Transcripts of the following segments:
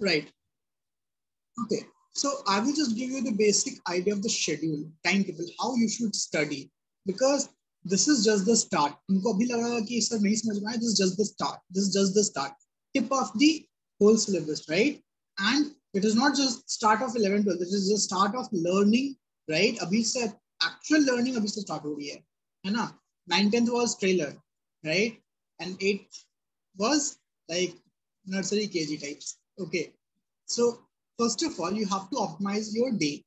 Right. Okay. So I will just give you the basic idea of the schedule, timetable, how you should study, because this is just the start. उनको अभी लग रहा है कि sir नहीं समझ में आया. This is just the start. This is just the start. Tip of the whole syllabus, right? And it is not just start of 11, 12. It is the start of learning, right? अभी से actual learning अभी से start हो रही है ना? 9, 10th was trailer, right? And 8th was like nursery KG types. Okay. So first of all, you have to optimize your day.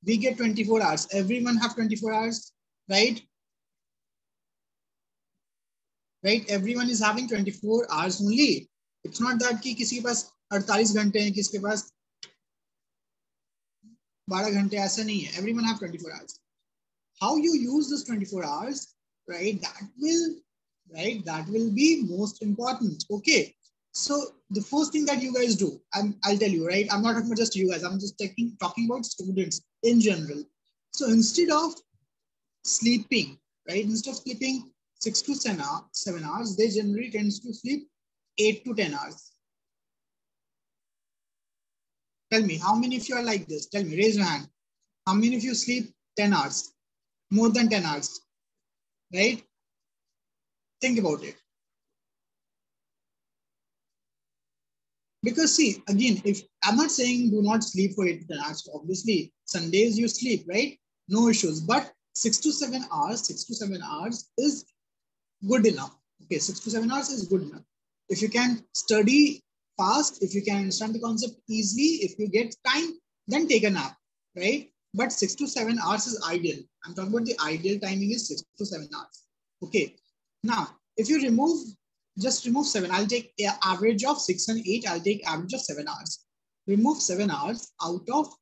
We get 24 hours. Everyone have 24 hours, right? Right? Everyone is having 24 hours only. It's not that कि किसी के पास 48 घंटे हैं, किसी के पास 12 घंटे, ऐसा नहीं है. Everyone have 24 hours. How you use this 24 hours, right? That will be most important. Okay. So the first thing that you guys do, I'll tell you, right? I'm not talking about just you guys. I'm just talking about students in general. So instead of sleeping, right? Instead of sleeping 6 to 7 hours, they generally tends to sleep 8 to 10 hours. Tell me, how many of you are like this? Tell me, raise your hand. How many of you sleep 10 hours? More than 10 hours, right? Think about it. Because see, again, if I'm not saying do not sleep for 8 to 10 hours, obviously Sundays you sleep, right? No issues. But 6 to 7 hours is good enough. Okay, 6 to 7 hours is good enough. If you can study fast, if you can understand the concept easily, if you get time, then take a nap, right? But 6 to 7 hours is ideal. I'm talking about the ideal timing is 6 to 7 hours. Okay. Now, if you just remove 7. I'll take average of 6 and 8. I'll take average of 7 hours. Remove 7 hours out of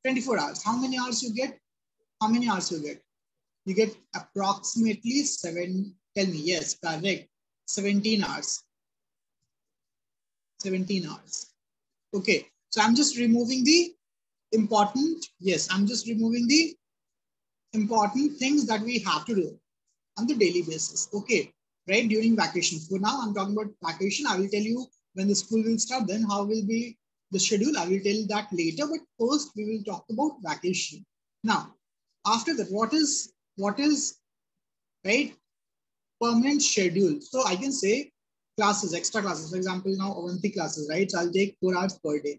24 hours. How many hours you get? How many hours you get? You get approximately 7. Tell me, yes, correct. 17 hours. 17 hours. Okay. So I'm just removing the important, yes, I'm just removing the important things that we have to do on the daily basis. Okay. Right, during vacation. For now, I'm talking about vacation. I will tell you when the school will start, then how will be the schedule. I will tell you that later, but first we will talk about vacation. Now, after that, what is right permanent schedule? So I can say classes, extra classes. For example, now Avanti classes, right? So I'll take 4 hours per day.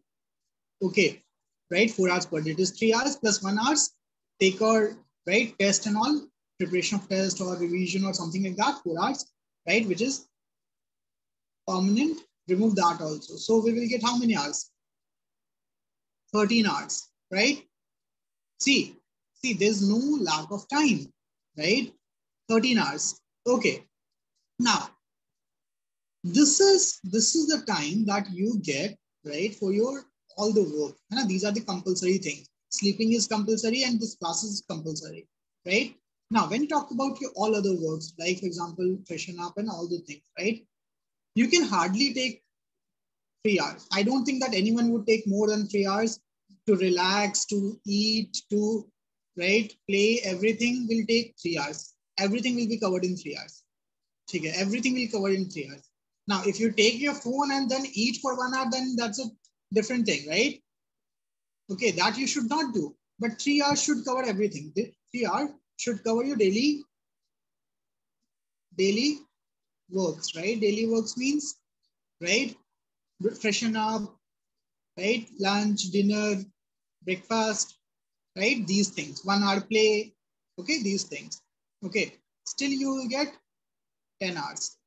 Okay, right? 4 hours per day. It is 3 hours plus 1 hours. Take our right test and all, preparation of test or revision or something like that. 4 hours. Right, which is permanent, remove that also. So we will get how many hours? 13 hours, right? See, there's no lack of time, right? 13 hours. Okay. Now, this is the time that you get, right, for your all the work. These are the compulsory things. Sleeping is compulsory and this class is compulsory, right? Now, when you talk about your all other works, like for example, freshen up and all the things, right? You can hardly take 3 hours. I don't think that anyone would take more than 3 hours to relax, to eat, to right play. Everything will take 3 hours. Everything will be covered in 3 hours. Okay, everything will cover in 3 hours. Now, if you take your phone and then eat for 1 hour, then that's a different thing, right? Okay, that you should not do. But 3 hours should cover everything. 3 hours should cover your daily works, right? Daily works means, right? Freshen up, right? Lunch, dinner, breakfast, right? These things. 1 hour play, okay? These things, okay? Still you will get 10 hours.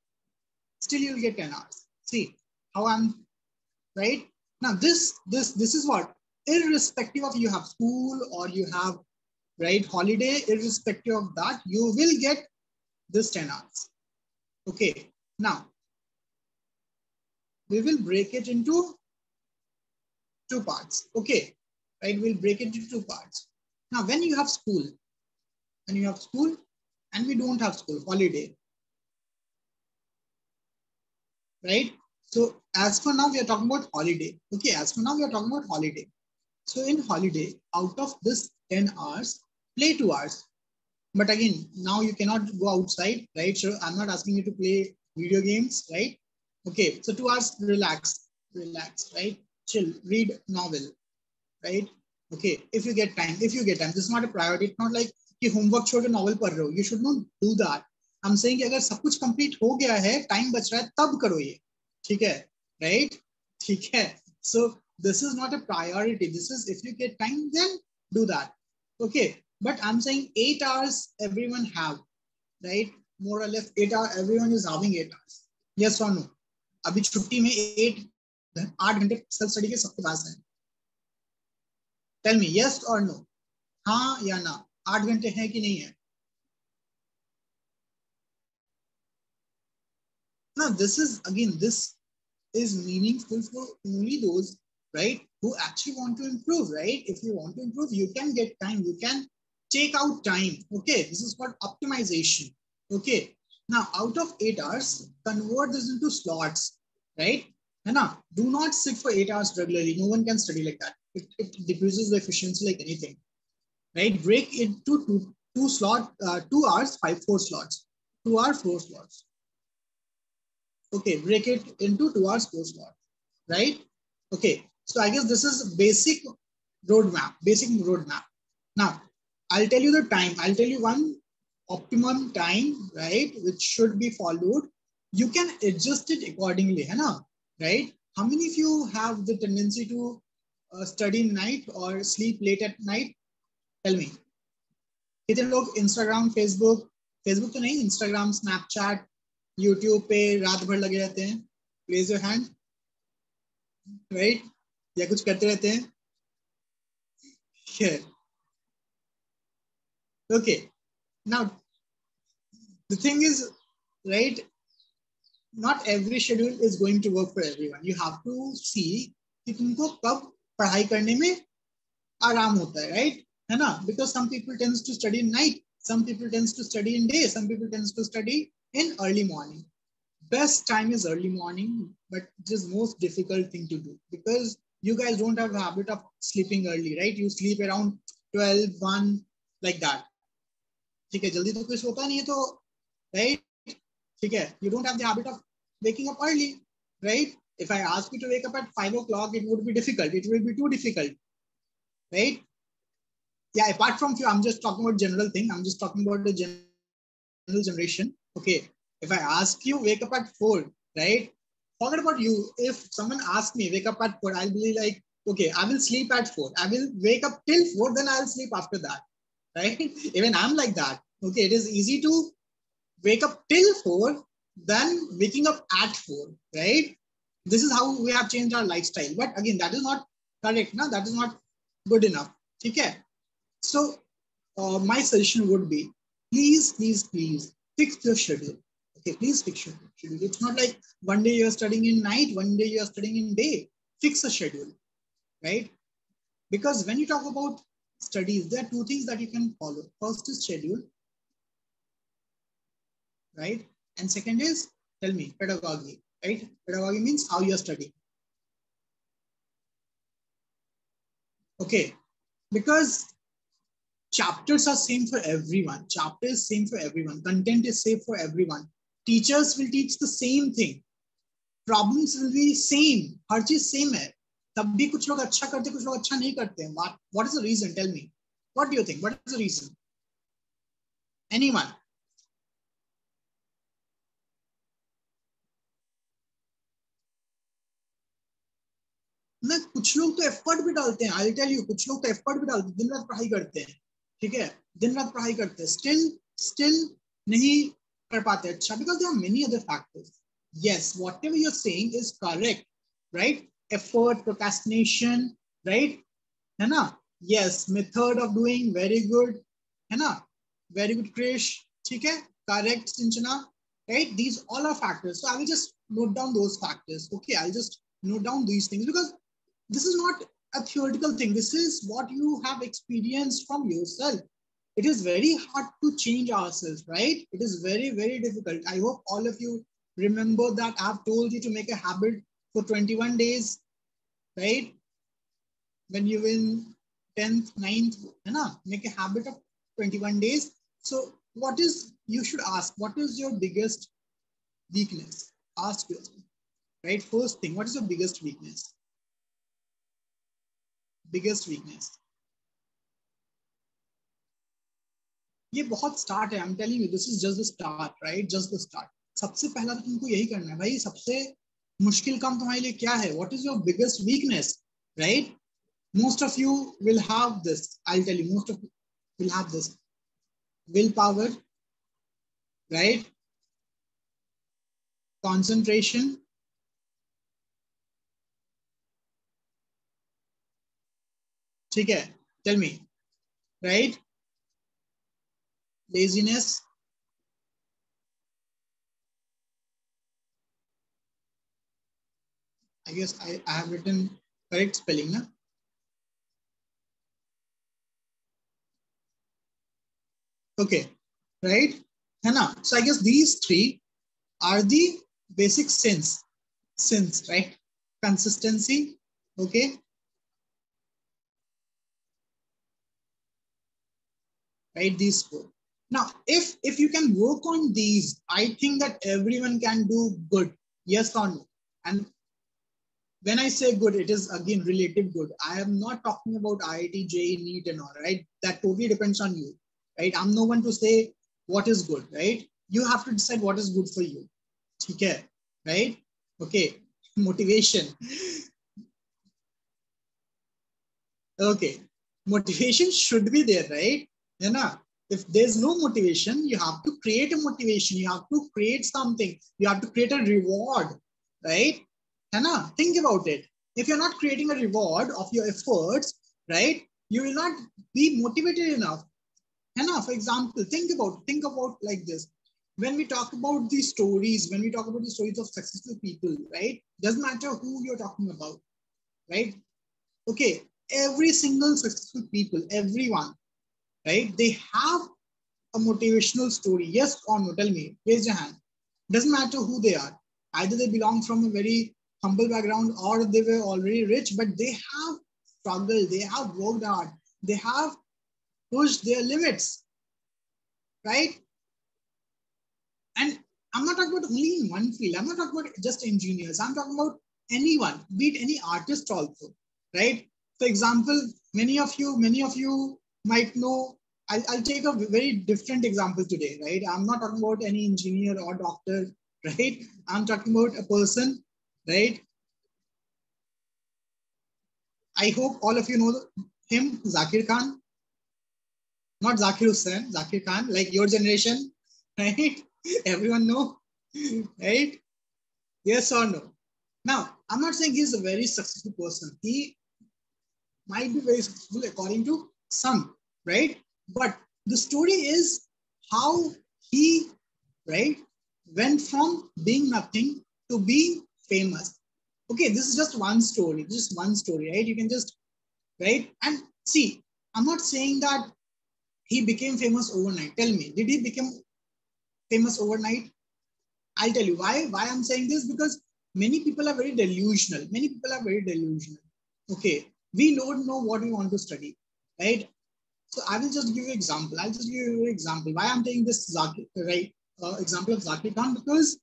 Still you will get 10 hours. See how I'm, right? Now this is what, irrespective of you have school or you have, right, holiday, irrespective of that, you will get this 10 hours. Okay. Now, we will break it into 2 parts. Okay. Right? We'll break it into 2 parts. Now, when you have school, and we don't have school, holiday, right? So as for now, we are talking about holiday. Okay, as for now, we are talking about holiday. So in holiday, out of this 10 hours, play 2 hours. But again, now you cannot go outside, right? So I'm not asking you to play video games, right? Okay, so 2 hours relax. relax, right? Chill, read novel, right? Okay, if you get time, this is not a priority. It's not like कि homework छोड़ के novel पढ़ रहे हो. You should not do that. I'm saying कि अगर सब कुछ complete हो गया है, time बच रहा है, तब करो ये, ठीक है, right? ठीक है. So this is not a priority. This is if you get time, then do that. Okay, but I'm saying 8 hours everyone have, right? More or less 8 hours everyone is having 8 hours. Yes or no? अभी छुट्टी में 8 घंटे self study के सबके पास है. Tell me yes और no, हाँ या ना, 8 घंटे हैं कि नहीं है? Now this is again, this is meaningful for only those, right, who actually want to improve, right? If you want to improve, you can get time, you can take out time. Okay, this is called optimization. Okay, now out of 8 hours, convert this into slots, right? And now do not sit for 8 hours regularly. No one can study like that. It decreases the efficiency like anything, right? Break into two slot 2 hours, 4 slots, 2 hour 4 slots. Okay, break it into 2 hours 4 slots, right? Okay, so I guess this is basic roadmap, Now, I'll tell you the time. I'll tell you one optimum time, right, which should be followed. You can adjust it accordingly, है ना? Right? How many of you have the tendency to study night or sleep late at night? Tell me. कितने लोग Instagram Facebook तो नहीं, Instagram Snapchat YouTube पे रात भर लगे रहते हैं? Raise your hand, right? या कुछ करते रहते हैं? Okay, now the thing is, right, not every schedule is going to work for everyone. You have to see कि तुमको कब पढ़ाई करने में आराम होता है, right? है ना? Because some people tends to study in night, some people tends to study in day, some people tends to study in early morning. Best time is early morning, but it is most difficult thing to do because you guys don't have a habit of sleeping early, right? You sleep around 12, 1, like that. ठीक है, जल्दी तो कोई सोता नहीं है तो, right? ठीक है, you don't have the habit of waking up early, right? If I ask you to wake up at 5 o'clock, it would be difficult. It will be too difficult, right? Yeah, apart from few, I'm just talking about general thing. I'm just talking about the general generation. Okay, if I ask you wake up at 4, right? Forget about you. If someone asks me wake up at 4, I'll be like, okay, I will sleep at 4. I will wake up till 4, then I'll sleep after that, right? Even I'm like that. Okay, it is easy to wake up till 4 than waking up at 4, right? This is how we have changed our lifestyle. But again, that is not correct. No? That is not good enough. Okay? So my suggestion would be, please fix your schedule. Okay, please fix your schedule. It's not like one day you're studying in night, one day you're studying in day. Fix a schedule, right? Because when you talk about studies, there are two things that you can follow. First is schedule, right? And second is, tell me, pedagogy, right? Pedagogy means how you're studying. Okay, because chapters are same for everyone. Chapter is same for everyone. Content is same for everyone. Teachers will teach the same thing. Problems will be same. हर चीज same है. तब भी कुछ लोग अच्छा करते, कुछ लोग अच्छा नहीं करते हैं. What is the reason? Tell me. What do you think? What is the reason? Anyone? ना, कुछ लोग तो एफर्ट भी डालते हैं. आई टेल यू, कुछ लोग तो एफर्ट भी डालते हैं, दिन रात पढ़ाई करते हैं. ठीक है, दिन रात पढ़ाई करते हैं, स्टिल नहीं कर पाते अच्छा, because there are many other factors. yes, whatever you're saying is correct, right? Effort, procrastination, right? है ना? Yes, method of doing very good, है ना? Very good, Krish. ठीक है, correct, Sinchana, right? These all are factors. So I will just note down those factors. Okay, I'll just note down these things because this is not a theoretical thing. This is what you have experienced from yourself. It is very hard to change ourselves, right? It is very, very difficult. I hope all of you remember that I've told you to make a habit for 21 days, right? When you in 10th, 9th, make a habit of 21 days. So what is, you should ask, what is your biggest weakness? Ask yourself. right? First thing, what is your biggest weakness? Biggest weakness. ये बहुत start है, I am telling you, this is just the start, right? Just the start. सबसे पहला तो तुमको यही करना है भाई. सबसे मुश्किल काम तुम्हारे लिए क्या है? What is your biggest weakness, right? Most of you will have this. I'll tell you, most of you will have this. Willpower, right? Concentration. ठीक है? Tell me, right? Laziness. I guess I have written correct spelling, na? Okay, right? है ना? So I guess these three are the basic sins, right? Consistency, okay, right? These four. Now, if you can work on these, I think that everyone can do good. Yes or no? And when I say good, it is again relative good. I am not talking about IIT, JEE, NEET, and all, right? That totally depends on you, right? I'm no one to say what is good, right? You have to decide what is good for you. Okay, right? Okay, motivation. Okay, motivation should be there, right? You know, if there's no motivation, you have to create a motivation. You have to create something. You have to create a reward, right? You know, think about it. If you're not creating a reward of your efforts, right, you will not be motivated enough. You know, for example, think about like this. When we talk about these stories, when we talk about the stories of successful people, right? Doesn't matter who you're talking about, right? Okay, every single successful people, everyone, right? They have a motivational story. Yes or no? Tell me. Raise your hand. Doesn't matter who they are. Either they belong from a very humble background or they were already rich, but they have struggled. They have worked hard. They have pushed their limits, right? And I'm not talking about only in one field. I'm not talking about just engineers. I'm talking about anyone, be it any artist also, right? For example, many of you might know. I'll take a very different example today, right? I'm not talking about any engineer or doctor, right? I'm talking about a person, right? I hope all of you know him, Zakir Khan, not Zakir Hussain, Zakir Khan, like your generation, right? Everyone know, right? Yes or no? Now, I'm not saying he's a very successful person. He might be very successful according to some, right? But the story is how he, right, went from being nothing to being famous. Okay, this is just one story. Just one story, right? You can just, right? And see, I'm not saying that he became famous overnight. Tell me, did he become famous overnight? I'll tell you why. Why I'm saying this, because many people are very delusional. Many people are very delusional. Okay, we don't know what we want to study, right? So I will just give you an example. I'll just give you an example. Why I'm taking this Zakir, right? Example of Zakir Khan, because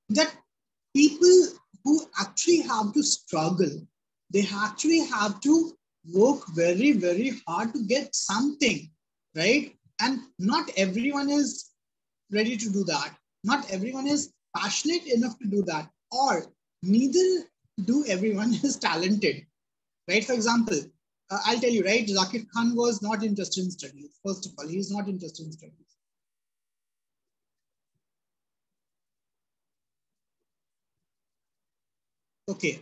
that people who actually have to struggle, they actually have to work very, very hard to get something, right? And not everyone is ready to do that. Not everyone is passionate enough to do that, or neither do everyone is talented, right? For example, I'll tell you, right? Zakir Khan was not interested in studies. First of all, he's not interested in studies. Okay,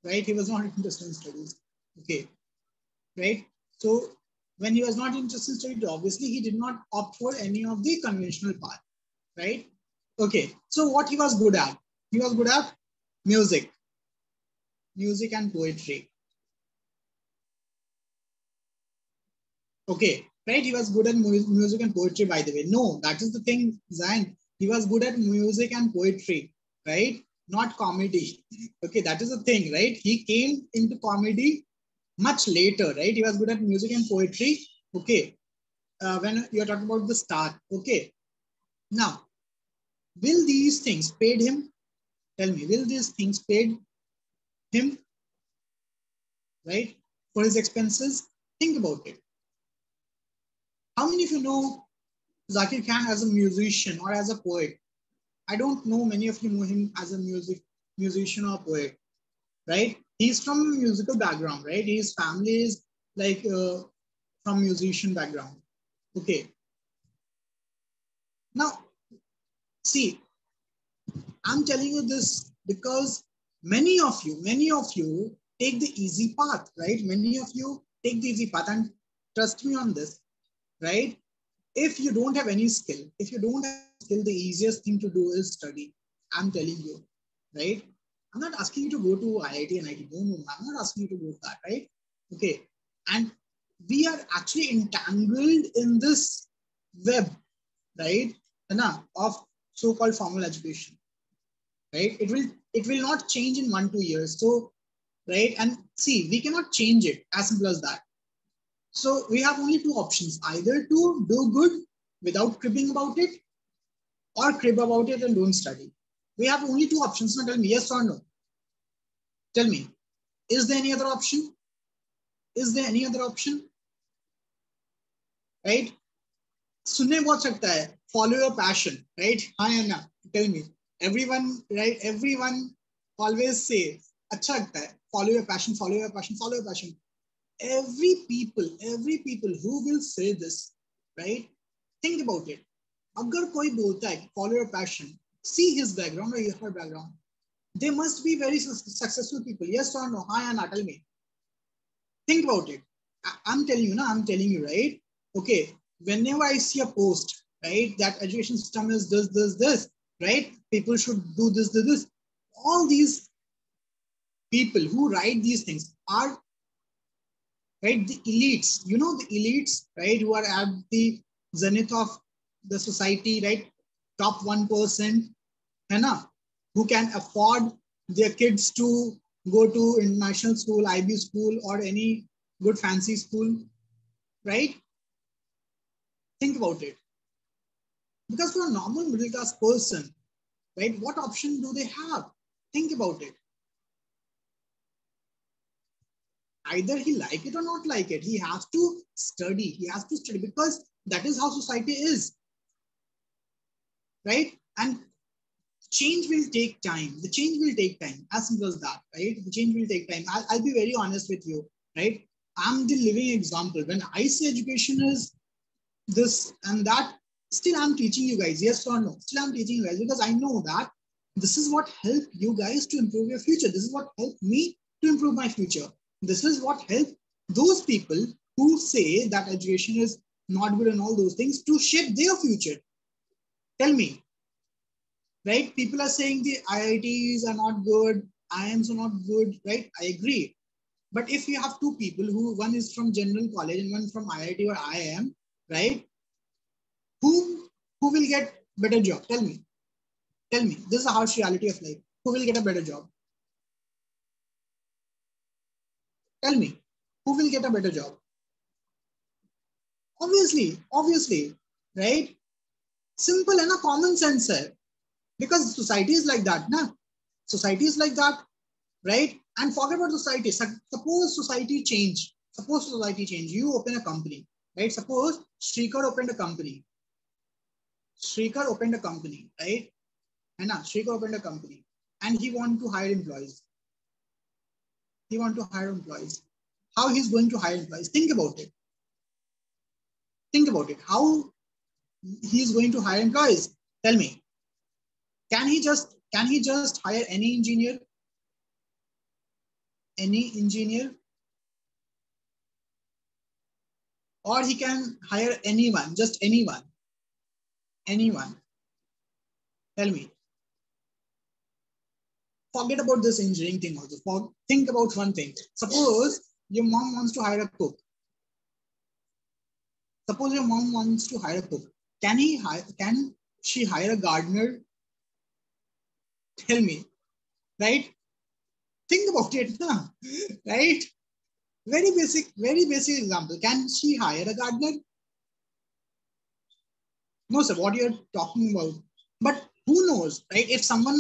right? He was not interested in studies. Okay, right? So when he was not interested in studies, obviously he did not opt for any of the conventional path, right? Okay, so what he was good at? He was good at music, music and poetry. Okay, right? He was good at music and poetry, by the way. No, that is the thing, Zain. He was good at music and poetry, right? Not comedy. Okay, that is the thing, right? He came into comedy much later, right? He was good at music and poetry. Okay, when you're talking about the start. Okay, now, will these things paid him? Tell me, will these things paid him, right, for his expenses? Think about it. How many of you know Zakir Khan as a musician or as a poet? I don't know many of you know him as a musician or poet, right? He's from a musical background, right? His family is like from musician background. Okay. Now, see, I'm telling you this because many of you take the easy path, right? Many of you take the easy path, and trust me on this, right? If you don't have any skill, the easiest thing to do is study. I'm telling you, right? I'm not asking you to go to IIT and IT. No, I'm not asking you to go to that, right? Okay. And we are actually entangled in this web, right? Of so-called formal education, right? It will not change in 1-2 years. So, right? And see, we cannot change it, as simple as that. So we have only two options: either to do good without cribbing about it, or crib about it and don't study. We have only two options. Now tell me, yes or no? Tell me, is there any other option? Is there any other option? Right? सुनने बहुत सकता है. Follow your passion, right? हाँ या ना? Tell me. Everyone, right? Everyone always say, अच्छा लगता है. Follow your passion, follow your passion, follow your passion. Every people who will say this, right? Think about it. अगर कोई बोलता है follow your passion, see his background or her background. They must be very successful people. Yes or no? Hi, Anna, tell me. Think about it. I'm telling you, right? Okay. Whenever I see a post, right, that education system is this, right? People should do this. All these people who write these things are, right, the elites. You know, the elites, right, who are at the zenith of the society, right? Top 1%, who can afford their kids to go to international school, IB school, or any good fancy school, right? Think about it. Because for a normal middle class person, right, what option do they have? Think about it. Either he like it or not like it. He has to study. Because that is how society is, right? And change will take time. The change will take time. As simple as that, right? The change will take time. I'll be very honest with you, right? I'm the living example. When I say education is this and that, still I'm teaching you guys, yes or no? Still I'm teaching you guys because I know that this is what helped you guys to improve your future. This is what helped me to improve my future. This is what helped those people who say that education is not good and all those things to shape their future. Tell me, right? People are saying the IITs are not good, IIMs are not good, right? I agree. But if you have two people who one is from general college and one from IIT or IIM, right? Who will get better job? Tell me. This is a harsh reality of life. Who will get a better job? Tell me. Who will get a better job? Obviously, right? Simple and a common sense, sir. Because society is like that, na? Society is like that, right? And forget about society. Suppose society change. You open a company, right? Suppose Shrikar opened a company, right? And Shrikar opened a company and he want to hire employees. How he's going to hire employees? Think about it. How he's going to hire employees? Tell me. Can he just hire any engineer? Or he can hire anyone, just anyone. Tell me. Forget about this engineering thing also. Think about one thing. Suppose your mom wants to hire a cook. Can she hire a gardener? Tell me, right? Think about it, huh? Right? Very basic example. Can she hire a gardener? No, sir. What you're talking about? But who knows, right? If someone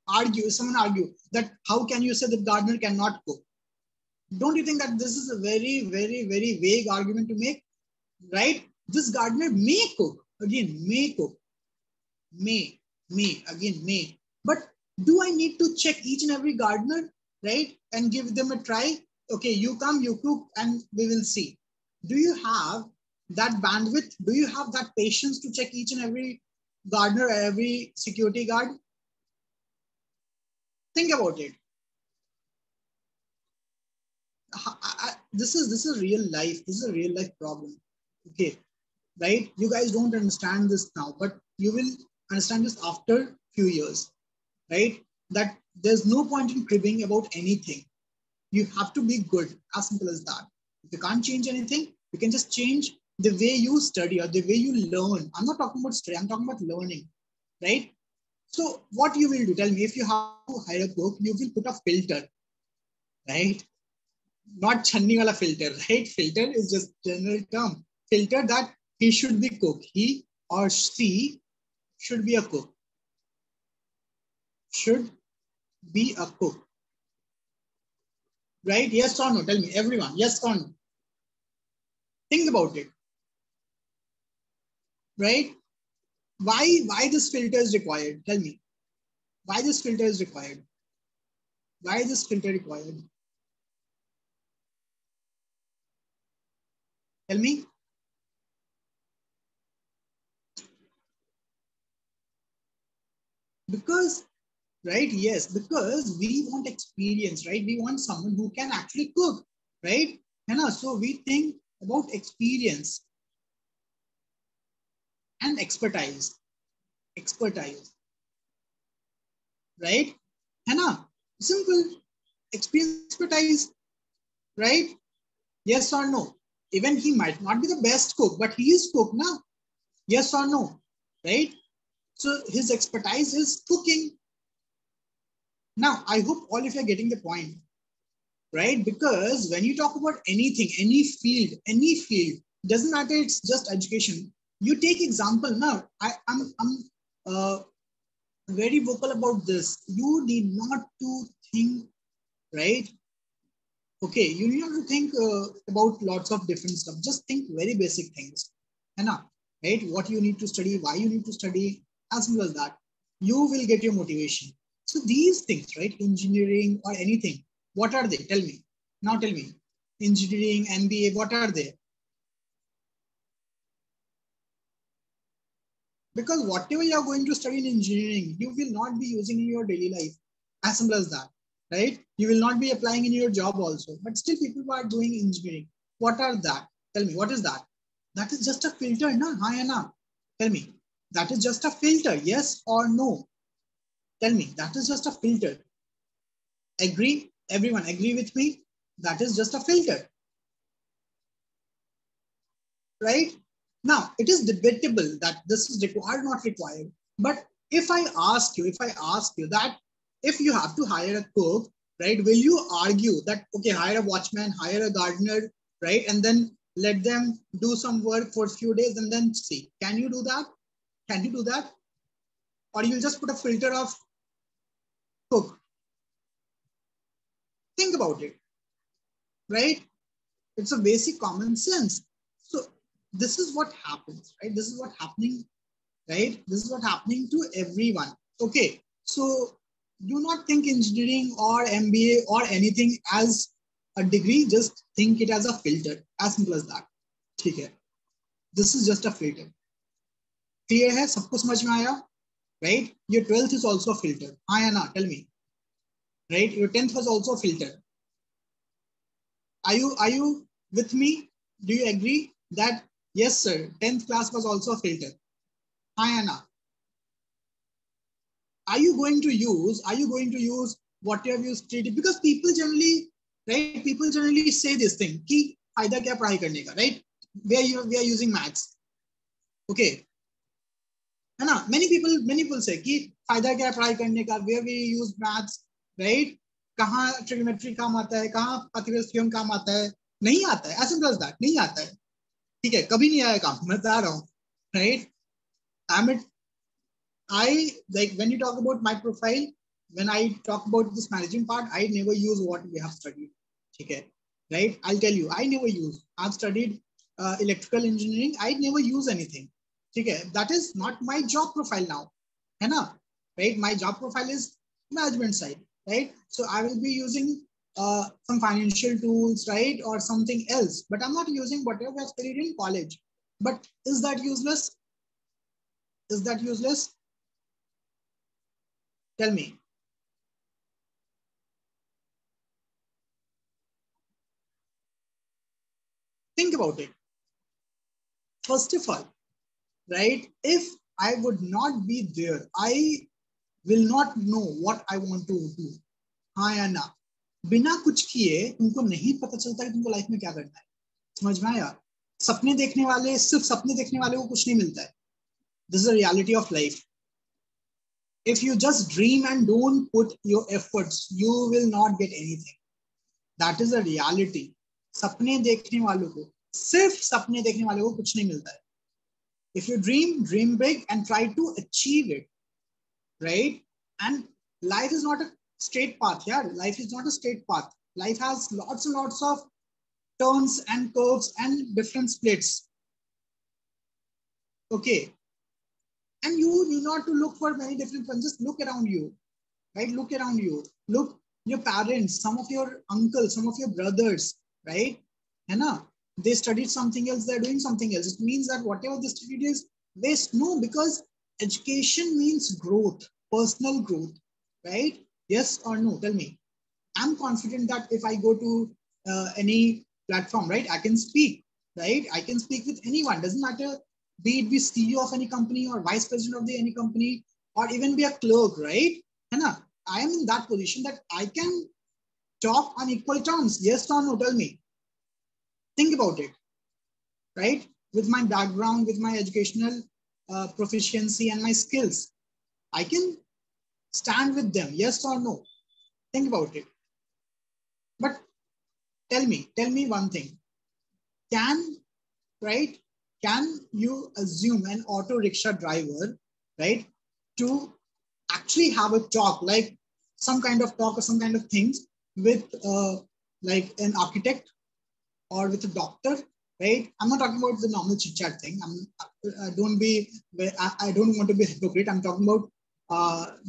argue, someone argue that how can you say that gardener cannot cook? Don't you think that this is a very, very, very vague argument to make, right? This gardener may cook, again, may cook, may, again, may. But do I need to check each and every gardener, right? And give them a try? Okay, you come, you cook, and we will see. Do you have that bandwidth? Do you have that patience to check each and every gardener, every security guard? Think about it. This is real life. This is a real life problem. Okay, right? You guys don't understand this now, but you will understand this after few years, right? That there's no point in cribbing about anything. You have to be good, as simple as that. If you can't change anything, you can just change the way you study or the way you learn. I'm not talking about study, I'm talking about learning, right? So what you will do, tell me, if you have to hire a cook, you will put a filter, right? Not channi wala filter, right? Filter is just general term. Filter that he should be cook. He or she should be a cook. Should be a cook. Right? Yes or no? Tell me, everyone. Yes or no? Think about it. Right? Why this filter is required? Tell me. Why this filter is required? Why is this filter required? Tell me. Because, right? Yes, because we want experience, right? We want someone who can actually cook, right? And so we think about experience and expertise. Expertise, right? Hannah, simple. Experience, expertise, right? Yes or no? Even he might not be the best cook, but he is cook now. Yes or no? Right? So his expertise is cooking. Now, I hope all of you are getting the point, right? Because when you talk about anything, any field, doesn't matter, it's just education. You take example now. I'm very vocal about this. You need not to think, right? Okay, you need not to think about lots of different stuff. Just think very basic things. Right? What you need to study, why you need to study, as simple as that. You will get your motivation. So these things, right? Engineering or anything, what are they? Tell me. Now tell me. Engineering, MBA, what are they? Because whatever you are going to study in engineering, you will not be using in your daily life. As simple as that, right? You will not be applying in your job also. But still people are doing engineering. What are that? Tell me, what is that? That is just a filter, na? Hi, na? Tell me, that is just a filter, yes or no? Tell me, that is just a filter. Agree? Everyone agree with me? That is just a filter. Right? Now, it is debatable that this is required, not required. But if I ask you that if you have to hire a cook, right, will you argue that, okay, hire a watchman, hire a gardener, right, and then let them do some work for a few days and then see? Can you do that? Can you do that? Or you'll just put a filter of cook? Think about it, right? It's a basic common sense. So this is what happens, right? This is what happening, right? This is what happening to everyone. Okay, so do not think engineering or MBA or anything as a degree. Just think it as a filter. As simple as that. Okay, this is just a filter. Clear है? सबको समझ में आया? Right? Your 12th is also a filter. हाँ या ना? Tell me. Right? Your 10th was also a filter. Are you with me? Do you agree that yes, sir, 10th class was also a filter? Hi, Anna. Are you going to use whatever you stated? Because people generally, right? People generally say this thing, कि फायदा क्या पढ़ाई करने का, right? We are using maths. Okay. है ना? Many people say कि फायदा क्या पढ़ाई करने का? Where we use maths, right? कहाँ ट्रिग्नोमेट्री काम आता है, कहाँ पाइथागोरस थ्योरम काम आता है? नहीं आता है. As simple as that. नहीं आता है. ठीक है, कभी नहीं आया काम, मैं बता रहा हूँ, right? I like when you talk about my profile, when I talk about this managing part, I never use what we have studied. Okay, right? I'll tell you, I never use. I've studied electrical engineering. I never use anything. Okay, that is not my job profile now. है ना? Right? My job profile is management side, right? So I will be using some financial tools, right, or something else. But I'm not using whatever I studied in college. But is that useless? Is that useless? Tell me. Think about it. First of all, right? If I would not be there, I will not know what I want to do. हाँ या ना? बिना कुछ किए तुमको नहीं पता चलता कि तुमको लाइफ में क्या करना है. समझ में आया? सपने देखने वाले, सिर्फ सपने देखने वाले को कुछ नहीं मिलता है. This is the reality of life. If you just dream and don't put your efforts, you will not get anything. That is the reality. सपने देखने वालों को, सिर्फ सपने देखने वालों को कुछ नहीं मिलता है. If you dream big and try to achieve it, right? And life is not a straight path. Yeah, life is not a straight path. Life has lots and lots of turns and curves and different splits. Okay. And you need not to look for many different ones. Just look around you, right? Look around you. Look your parents, some of your uncles, some of your brothers, right? And they studied something else, they're doing something else. It means that whatever they studied is waste. No, because education means growth, personal growth, right? Yes or no? Tell me. I'm confident that if I go to any platform, right, I can speak, right? I can speak with anyone. Doesn't matter, be it be CEO of any company or vice president of the any company, or even be a clerk, right? Anna, I am in that position that I can talk on equal terms. Yes or no? Tell me. Think about it, right? With my background, with my educational proficiency and my skills, I can stand with them. Yes or no? Think about it. But tell me one thing. Can, right? Can you assume an auto rickshaw driver, right, to actually have a talk, like some kind of talk or some kind of things with like an architect or with a doctor, right? I'm not talking about the normal chit chat thing. I don't want to be a hypocrite. I'm talking about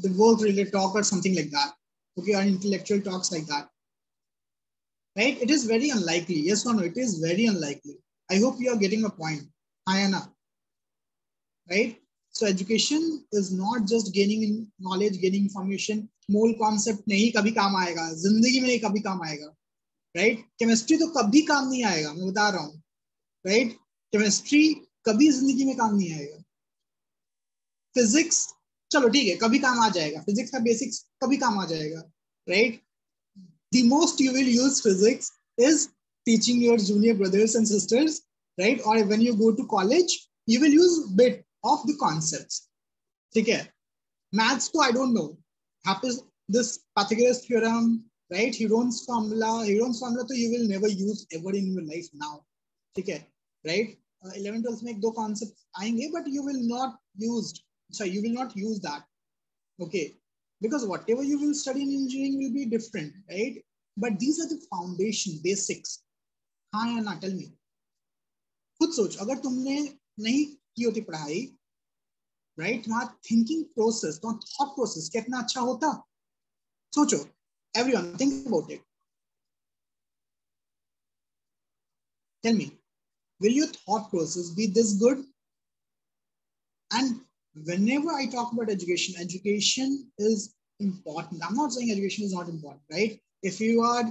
the work related talk or something like that. Okay, or intellectual talks like that. Right? It is very unlikely. Yes or no? It is very unlikely. I hope you are getting a point. Ayana. Right? So education is not just gaining knowledge, gaining information. मूल concept नहीं कभी काम आएगा, जिंदगी में नहीं कभी काम आएगा. Right? Chemistry तो कभी काम नहीं आएगा, मैं बता रहा हूँ. Right? Chemistry कभी जिंदगी में काम नहीं आएगा. Physics चलो ठीक है, कभी काम आ जाएगा. Physics का basics कभी काम आ जाएगा. Right? The most you will use physics is teaching your junior brothers and sisters, right? Or when you go to college, you will use bit of the concepts. Okay. Maths, so I don't know. Happens this Pythagoras theorem, right? Heron's formula, so you will never use ever in your life now. Okay, right? 11, 12 make दो concepts आएंगे, but you will not use that. Okay, because whatever you will study in engineering will be different, right? But these are the foundation, basics. हाँ या ना? Tell me. खुद सोच, अगर तुमने नहीं की होती पढ़ाई, right? तुम्हारा thinking process, तुम्हारा thought process कितना अच्छा होता? सोचो. Everyone, think about it. Tell me, will your thought process be this good? And whenever I talk about education, education is important. I'm not saying education is not important, right? If you are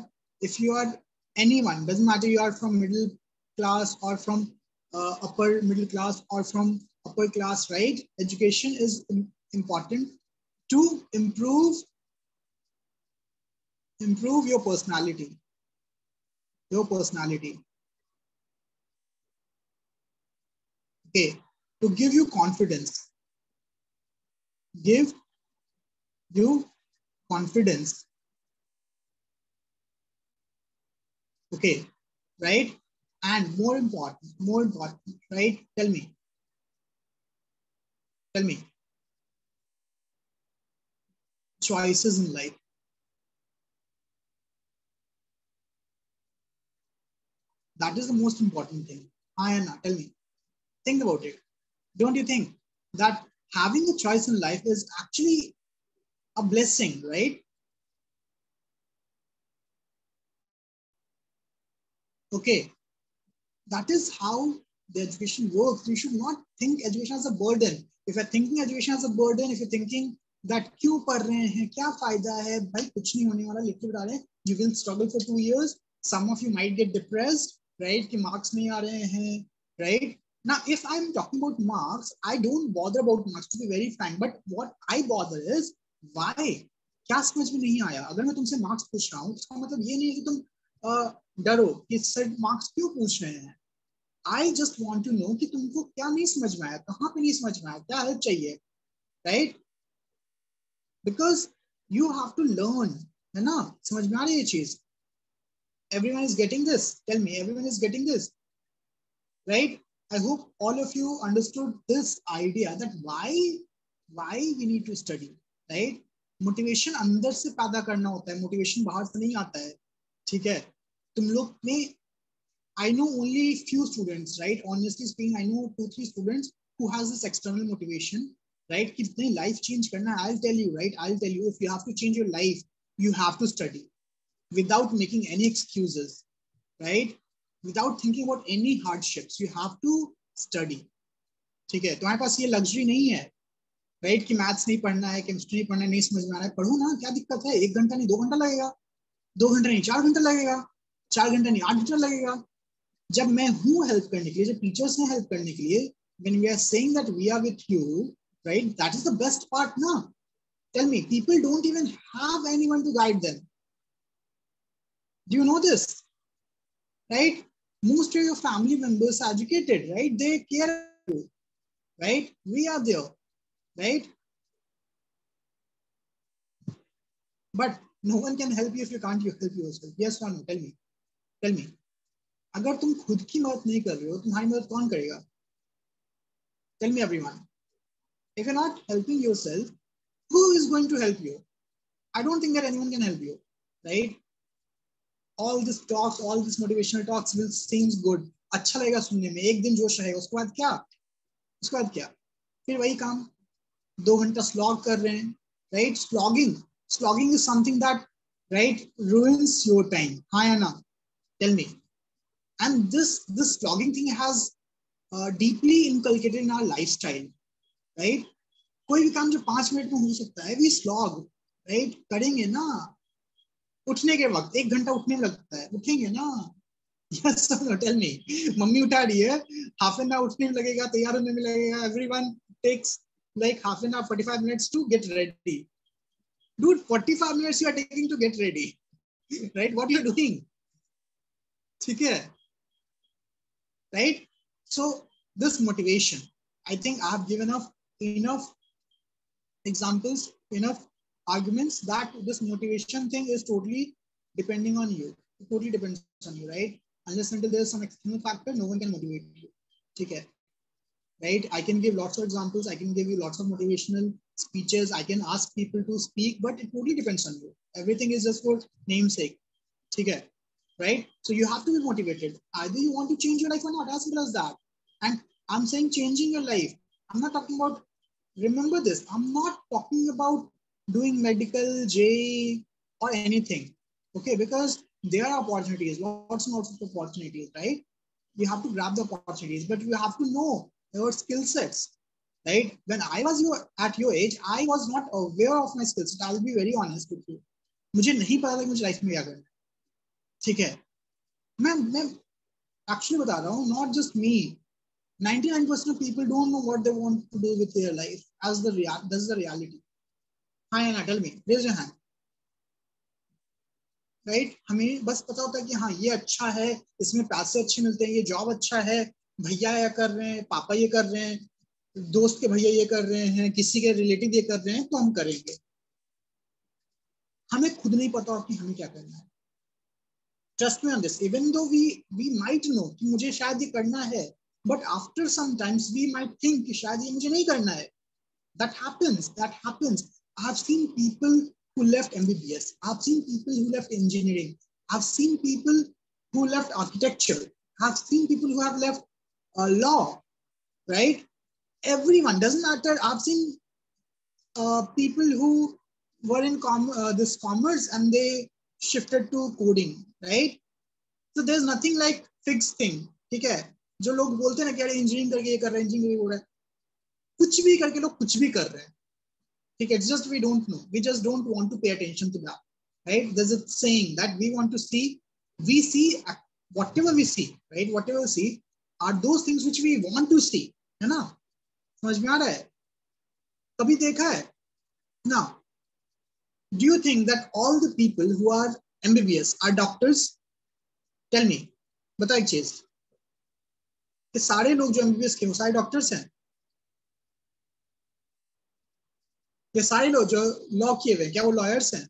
anyone, doesn't matter you are from middle class or from upper middle class or from upper class, right? Education is important to improve your personality. Your personality. Okay, to give you confidence. Give you confidence. Okay, right? And more important, right? Tell me. choices in life. That is the most important thing. Anna, tell me. Think about it. Don't you think that having a choice in life is actually a blessing, right? Okay, that is how the education works. You should not think education as a burden. If you're thinking education as a burden, if you're thinking that क्यों पढ़ रहे हैं, क्या फायदा है, भाई कुछ नहीं होने वाला, लिख के बता रहे, you will struggle for 2 years. Some of you might get depressed, right? कि marks नहीं आ रहे हैं, right? Now, if I'm talking about marks, I don't bother about marks, to be very frank. But what I bother is why? क्या समझ में नहीं आया? अगर मैं तुमसे मार्क्स पूछ रहा हूँ, इसका मतलब ये नहीं है कि तुम डरो कि सर मार्क्स क्यों पूछ रहे हैं. I just want to know कि तुमको क्या नहीं समझ में आया, कहाँ पे नहीं समझ में आया, क्या हेल्प चाहिए, right? Because you have to learn, है ना? समझ में आ रही है चीज? everyone is getting this? Tell me, everyone is getting this, right? I hope all of you understood this idea that why we need to study, right? Motivation अंदर से पैदा करना होता है, मोटिवेशन बाहर से नहीं आता है, ठीक है? तुम लोग में I know only few students, right? Honestly speaking, I know 2-3 students who has this external motivation, right? कि अपनी life change करना है. I'll tell you, right? I'll tell you, if you have to change your life, you have to study without making any excuses, right? Without thinking about any hardships, you have to study. ठीक है? तुम्हारे पास ये luxury नहीं है, right? कि maths नहीं पढ़ना है, केमिस्ट्री नहीं पढ़ना है, नहीं समझ में आ रहा है, पढ़ो ना, क्या दिक्कत है? 1 घंटा नहीं 2 घंटा लगेगा, 2 घंटा नहीं 4 घंटा लगेगा, 4 घंटा नहीं 8 घंटा लगेगा. जब मैं हूं हेल्प करने के लिए, जब टीचर्स हैं हेल्प करने के लिए, when we are saying that we are with you, right? That is the best part, na? Tell me, people don't even have anyone to guide them. Do you know this? Right? Most of your family members are educated, right? They care about you, right? We are there, right? But no one can help you if you can't help yourself. Yes or no? Tell me. Tell me. अगर तुम खुद की मदद नहीं कर रहे हो, तुम्हारी मदद कौन करेगा? Tell me, everyone. If you're not helping yourself, who is going to help you? I don't think that anyone can help you, right? All this talks, all this motivational talks will seems good. अच्छा लगेगा सुनने में, एक दिन जोश रहेगा, उसके बाद क्या? उसके बाद क्या? फिर वही काम, 2 घंटा slog कर रहे हैं, right? Slogging is something that, right, ruins your time. हाँ या ना? Tell me. And this slogging thing has deeply inculcated in our lifestyle, right? कोई भी काम जो 5 मिनट में हो सकता है, we slog, right? करेंगे ना. उठने के वक्त 1 घंटा उठने में लगता है, उठेंगे ना? Yes or no? Tell me. Mummy उठा रही है, half an hour उठने में लगेगा, तैयार होने में लगेगा. Everyone takes like half an hour, 45 minutes to get ready. Dude, 45 minutes you are taking to get ready, right? What you are doing? ठीक है, right? So this motivation, I think I have given enough examples, enough arguments that this motivation thing is totally depending on you. It totally depends on you, right? Unless until there's some external factor, no one can motivate you. Okay, right? I can give lots of examples. I can give you lots of motivational speeches. I can ask people to speak, but it totally depends on you. Everything is just for namesake. Okay, right? So you have to be motivated. Either you want to change your life or not, as simple as that. And I'm saying changing your life. I'm not talking about, remember this, I'm not talking about doing medical, JEE or anything. Okay, because there are opportunities, lots and lots of opportunities, right? You have to grab the opportunities, but you have to know your skill sets, right? When I was at your age, I was not aware of my skill set. I'll be very honest with you. मुझे नहीं पता था कि मुझे life में क्या करना है, ठीक है? मैं एक्चुअली बता रहा हूँ, not just me. 99% of people don't know what they want to do with their life. That's the reality. Hi Anna, tell me. Raise your hand. Right? हमें बस पता होता है कि हाँ ये अच्छा है, इसमें पैसे अच्छे मिलते हैं, ये जॉब अच्छा है, भैया ये कर रहे हैं, पापा ये कर रहे हैं, दोस्त के भैया ये कर रहे हैं, किसी के रिलेटिव ये कर रहे हैं, तो हम करेंगे. हमें खुद नहीं पता कि हमें क्या करना है. Trust me on this. Even though we might know कि मुझे शायद ये करना है, but after some times we might think कि शायद ये मुझे नहीं करना है. That happens. I've seen people who left MBBS. I've seen people who left engineering. I've seen people who left architecture. I've seen people who have left law, right? Everyone, doesn't matter. I've seen people who were in this commerce and they shifted to coding, right? So there's nothing like fixed thing. ठीक है, जो लोग बोलते हैं ना कि यार engineering करके ये कर रहे हैं, इंजीनियरिंग हो रहा है, कुछ भी करके लोग कुछ भी कर रहे हैं. ठीक है, it's just we don't know. We just don't want to pay attention to that, right? There's a saying that we see whatever we see, right? Whatever we see are those things which we want to see, है ना? समझ में आ रहा है? कभी देखा है? Now, do you think that all the people who are MBBS are doctors? Tell me. बताओ एक चीज, कि सारे लोग जो MBBS के वो सारे डॉक्टर्स हैं? ये सारे लोग जो लॉ किए हुए क्या वो लॉयर्स हैं?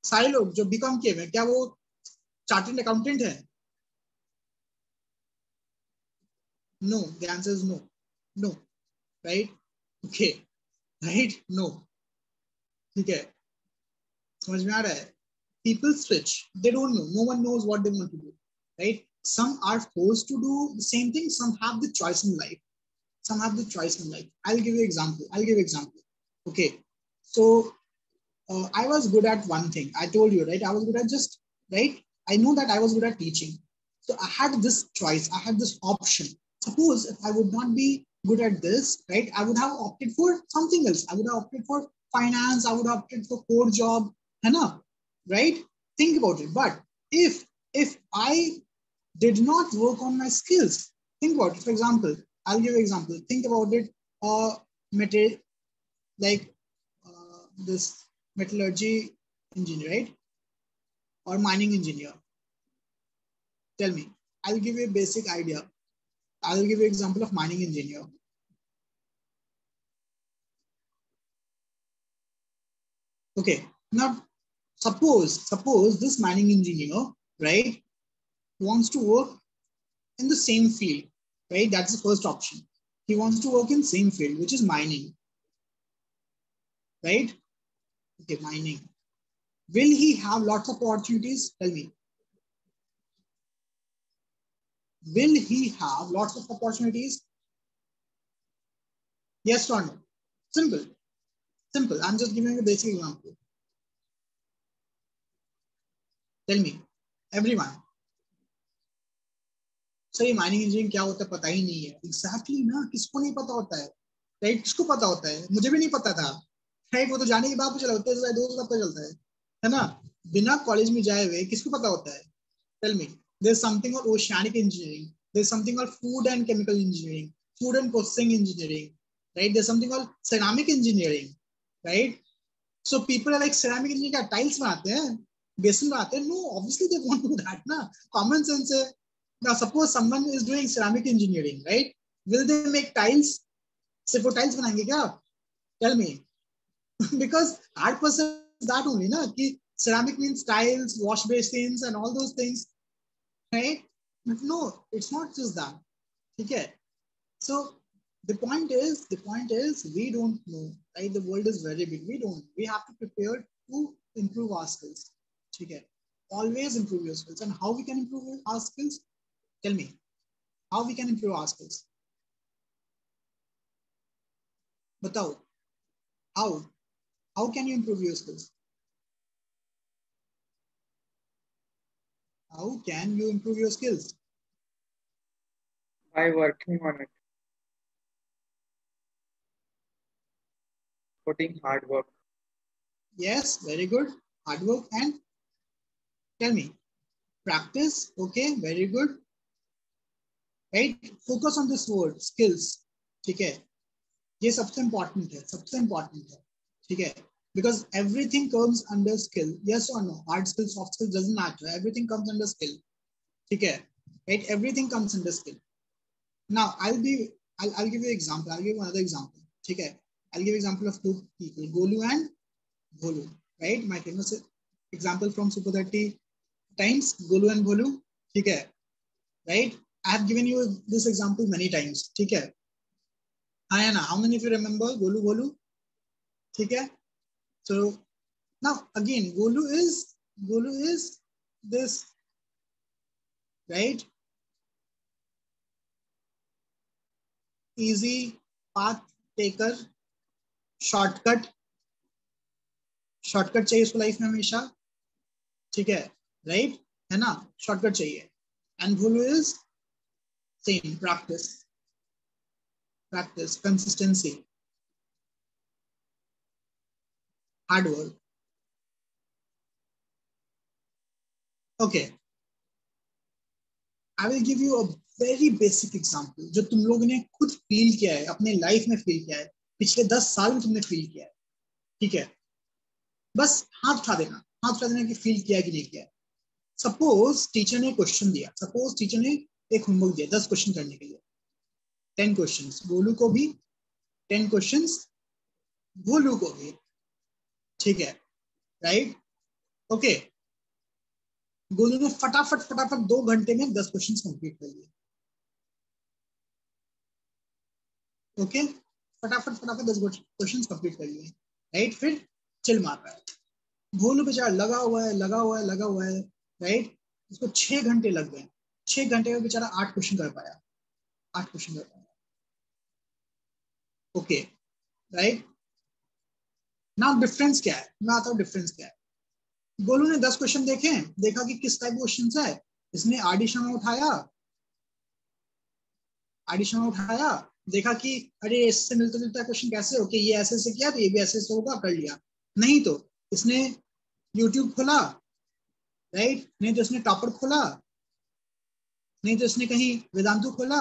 सारे लोग जो बीकॉम किए हुए क्या वो चार्टर्ड अकाउंटेंट है? No, the answer is no. No, right? Okay, right? No. ठीक है, समझ में आ रहा है? People switch. They don't know. No one knows what they want to do, right? Some are forced to do the same thing. Some have the choice in life. Some have the choice in life. I'll give you example. Okay, so I was good at one thing. I told you, right? I was good at right? I know that I was good at teaching. So I had this choice. I had this option. Suppose if I would not be good at this, right? I would have opted for something else. I would have opted for finance. I would have opted for core job, right? Think about it. But if I did not work on my skills, think about it. For example, I'll give you an example. Think about it. Material, like this metallurgy engineer, right? Or mining engineer. Tell me. I'll give you a basic idea. I'll give you an example of mining engineer. Okay. Now, suppose this mining engineer, right, wants to work in the same field, right? That's the first option. He wants to work in same field, which is mining, right? Okay, mining. Will he have lots of opportunities? Tell me. Will he have lots of opportunities? Yes or no? Simple. Simple. I'm just giving you a basic example. Tell me, everyone. Sir ये mining engineering क्या होता है पता ही नहीं है. Exactly ना, किसको नहीं पता होता है, राइट? किसको पता होता है? मुझे भी नहीं पता था, राइट? वो तो जाने के बाद पता चलता है, दोस्त का पता चलता है ना? बिना कॉलेज में जाए हुए किसको पता होता है? Tell me. There is something called oceanic engineering, there is something called food and chemical engineering, food and processing engineering, right? There's something called ceramic engineering, right? So people are like, ceramic engineering क्या tiles बनाते हैं, बेसन बनाते हैं? No, obviously they won't do that ना. Common sense है. Now suppose someone is doing ceramic engineering, right? Will they make tiles? सिर्फ वो टाइल्स बनाएंगे क्या? Tell me. Because art person is that only ना, कि ceramic means tiles, wash basins and all those things, right? But no, it's not just that. Okay, so the point is we don't know, right? The world is very big. We have to prepare to improve our skills. Okay, always improve your skills. And how we can improve our skills? Tell me, how we can improve our skills? Batao, how can you improve your skills? How can you improve your skills? By working on it, putting hard work. Yes, very good. Hard work. And tell me, practice. Okay, very good. Right? Focus on this word, skills. ठीक है, ये सबसे important है, सबसे important है. ठीक है, because everything comes under skill. Yes or no? Hard skills, soft skills, doesn't matter. Everything comes under skill. ठीक है, right? Everything comes under skill. Now I'll give you an example. I'll give you another example. ठीक है, I'll give example of two people, Golu and Bholu, right? My famous example from Super 30 times, Golu and Bholu. ठीक है, right? I have given you this example many times. ठीक है, Ayana, how many of you remember Golu Bholu? ठीक है. So now again, Golu is this, right? Easy path taker, shortcut चाहिए इसको life में हमेशा. ठीक है, राइट है ना, शॉर्टकट चाहिए. And Golu is same, practice, consistency, hard work. Okay, I will give you a very basic example जो तुम लोगों ने खुद फील किया है, अपने लाइफ में फील किया है, पिछले 10 साल में तुमने फील किया है. ठीक है, बस हाथ उठा देना कि फील किया कि नहीं किया. सपोज टीचर ने क्वेश्चन दिया, सपोज टीचर ने एक होमवर्क दिया 10 क्वेश्चन करने के लिए. 10 क्वेश्चंस गोलू को भी, 10 क्वेश्चंस गोलू को भी. ठीक है, राइट. ओके, गोलू ने फटाफट 2 घंटे में 10 क्वेश्चंस कंप्लीट कर लिए. ओके, फटाफट 10 क्वेश्चंस कंप्लीट कर लिए, राइट. फिर चिल मार रहा है. गोलू बेचारा लगा हुआ है, राइट. उसको 6 घंटे लग गए. 6 घंटे में बेचारा 8 क्वेश्चन कर पाया, 8 क्वेश्चन कर पाया. Okay, right. नाउ डिफरेंस क्या है, मैं आता हूँ डिफरेंस क्या है. गोलू ने 10 क्वेश्चन देखे, देखा कि किस टाइप क्वेश्चन है. इसने आडिशन उठाया, देखा कि अरे इससे मिलता जुलता क्वेश्चन कैसे हो, कि ये ऐसे से किया तो ये भी ऐसे से होगा, कर लिया. नहीं तो इसने यूट्यूब खोला, राइट. नहीं तो इसने टॉपर खोला, नहीं तो इसने कहीं वेदांतु खोला,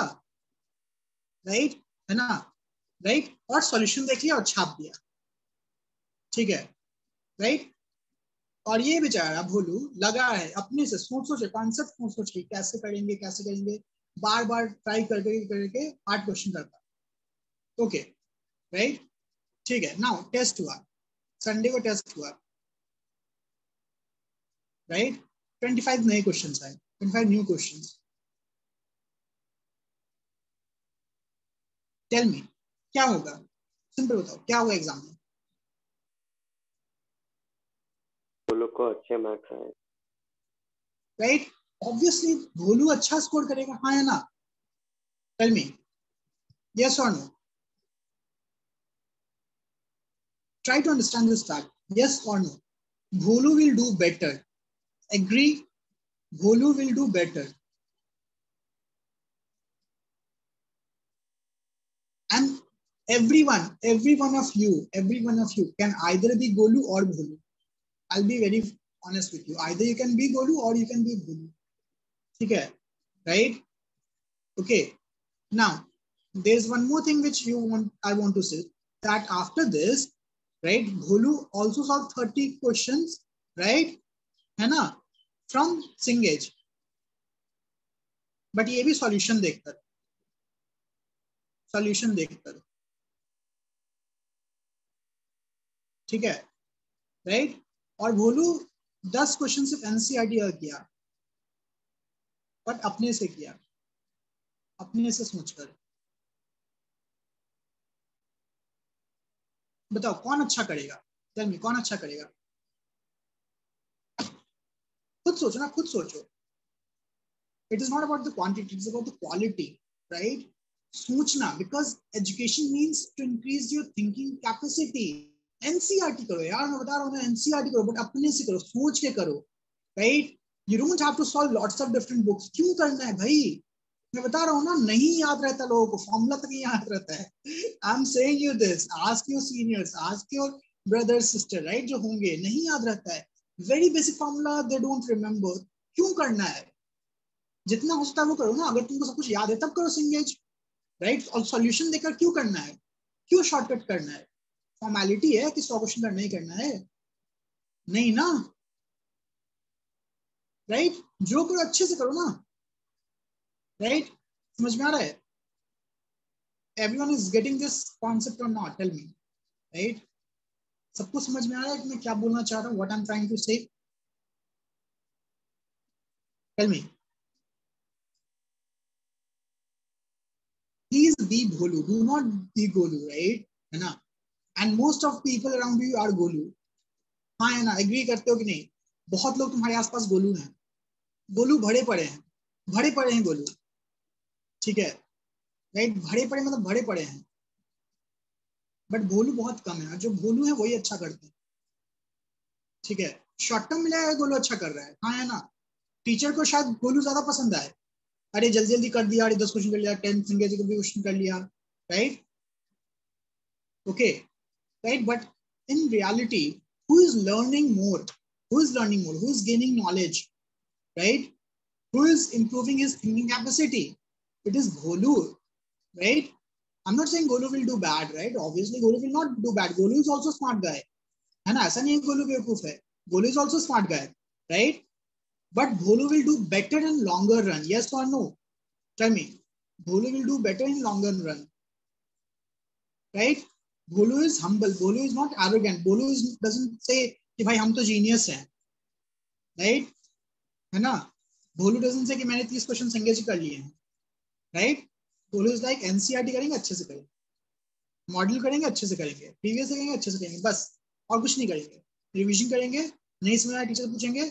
राइट, है ना, राइट. और सॉल्यूशन देख लिया और छाप दिया. ठीक है, राइट. और ये बेचारा भोलू लगा है अपने से, सोचे कॉन्सेप्ट सोच के कैसे करेंगे, बार बार ट्राई करके करके 8 क्वेश्चन करता. Okay, right. ठीक है, नाउ टेस्ट हुआ, संडे को टेस्ट हुआ, राइट. 25 नए क्वेश्चन आए, 25 न्यू क्वेश्चन. टेल मी क्या होगा, सिंपल बताओ क्या होगा एग्जाम में. भोलू को अच्छे मार्क्स आए, राइट. ऑब्वियसली भोलू अच्छा स्कोर करेगा, हाँ या ना. टेल मी, यस और no. Try to understand this fact, yes और no. Bholu will do better. Agree? Bholu will do better. And every one of you can either be Golu or Bholu. I'll be very honest with you. Either you can be Golu or you can be Bholu. Okay, right? Okay. Now, there's one more thing which I want to say, that after this, right, Bholu also solved 30 questions, right? है ना, from Cengage. But ये भी solution देखकर, ठीक है, right. और भोलू 10 question सिर्फ NCERT का किया, बट अपने से किया, अपने से सोचकर. बताओ कौन अच्छा करेगा, टेल मी कौन अच्छा करेगा. खुद सोचो ना, खुद सोचो. It is not about the quantity, it is about the quality, right. सोचना, because education means to increase your thinking capacity. NCERT करो यार, मैं बता रहा हूँ ना, एनसीईआरटी करो, बट अपने से करो, सोच के करो, right. You don't have to solve lots of different books. क्यों करना है भाई, मैं बता रहा हूँ ना, नहीं याद रहता लोगों को, फॉर्मूला तक नहीं याद रहता है. I am saying you this, ask your seniors, ask your brother sister, right, जो होंगे, नहीं याद रहता है. Very basic formula they don't remember. क्यों करना है, जितना हो सकता है वो करो ना. अगर तुमको सब कुछ याद है तब करो सिंगेज, राइट. और सॉल्यूशन देकर क्यों करना है, क्यों शॉर्टकट करना है. फॉर्मेलिटी है कि 100 क्वेश्चन करना ही करना है, नहीं ना, राइट. जो करो अच्छे से करो ना, राइट. समझ में आ रहा है. everyone is getting this concept or not, tell me, right. सबको समझ में आ रहा है कि मैं क्या बोलना चाह रहा हूँ, what I'm trying to say, tell me. Please be Bholu, do not be Golu, right, है ना. And most of people around you are Golu. हाँ है ना, एग्री करते हो कि नहीं? बहुत लोग तुम्हारे आसपास गोलू हैं, गोलू भरे पड़े हैं, भरे पड़े हैं गोलू, ठीक है, राइट, भरे पड़े मतलब भरे पड़े हैं, बट गोलू बहुत कम है, जो गोलू है वही अच्छा करते हैं, ठीक है। शॉर्ट टर्म मिला है, गोलू अच्छा कर रहा है, हाँ है ना। टीचर को शायद गोलू ज्यादा पसंद आए, अरे जल्दी जल्दी कर दिया, अरे 10 क्वेश्चन कर लिया, 10 इंग्लिश का भी क्वेश्चन कर लिया, right, okay, right, but in reality who is learning more, who is learning more, who is gaining knowledge, right, who is improving his thinking capacity? It is Golu, right? I'm not saying Golu will do bad, right? Obviously Golu will not do bad. Golu is also smart guy, है ना, ऐसा नहीं है Golu बेवकूफ है, Golu is also smart guy, right? But Golu will do better in longer run, yes or no? Tell me, Golu will do better in longer run, right? Golu is humble, Golu is not arrogant, Golu is, doesn't say कि भाई हम तो genius हैं, right, है ना। भोलू doesn't say कि मैंने 30 question संगेज कर लिए हैं, right. Bholu is like NCERT करेंगे अच्छे से करेंगे, मॉडल करेंगे अच्छे से करेंगे, प्रीवियस करेंगे अच्छे से करेंगे, बस और कुछ नहीं करेंगे, रिवीजन करेंगे, नहीं समझ आया टीचर पूछेंगे,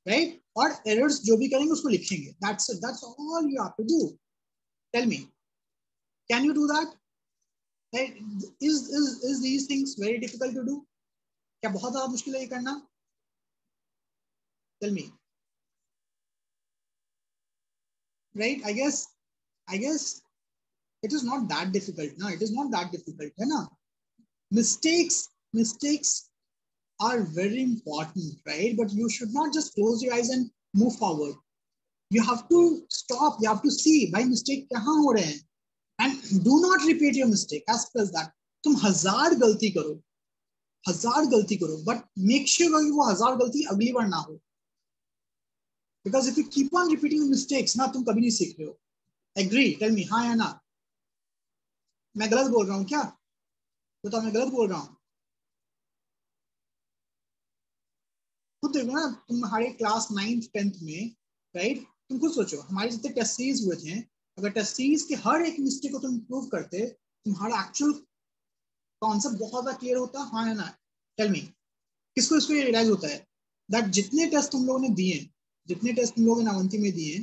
राइट, और एरर्स जो भी करेंगे उसको लिखेंगे, that's it, that's all you have to do. Tell me, can you do that? Right, is these things very difficult to do? क्या बहुत ज्यादा मुश्किल है ये करना? Tell me, right, I guess it is not that difficult, no, it is not that difficult, है ना। Mistakes are very important, right? But you should not just close your eyes and move forward. You have to stop, you have to see भाई mistake कहाँ हो रहे हैं, and do not repeat your mistake, as well as that। तुम 1000 गलती करो, 1000 गलती करो, but make sure कि वो 1000 गलती अगली बार ना हो, because if you keep on repeating mistakes ना, तुम कभी नहीं सीख रहे हो। Agree? Tell me, हाँ या ना? मैं गलत बोल रहा हूँ क्या? तो मैं गलत बोल रहा हूँ? खुद देखो ना, तुम्हारे क्लास 9th 10th में, राइट, तुम खुद सोचो हमारे जितने टेस्ट सीरीज हुए थे, अगर टेस्ट सीरीज के हर एक मिस्टेक को तुम इम्प्रूव करते, तुम्हारा एक्चुअल कॉन्सेप्ट बहुत ज्यादा क्लियर होता, हाँ है ना। टेल मी, किसको इसको ये रियलाइज होता है दैट जितने टेस्ट तुम लोगों ने दिए, जितने टेस्ट तुम लोगों ने 9th में दिए,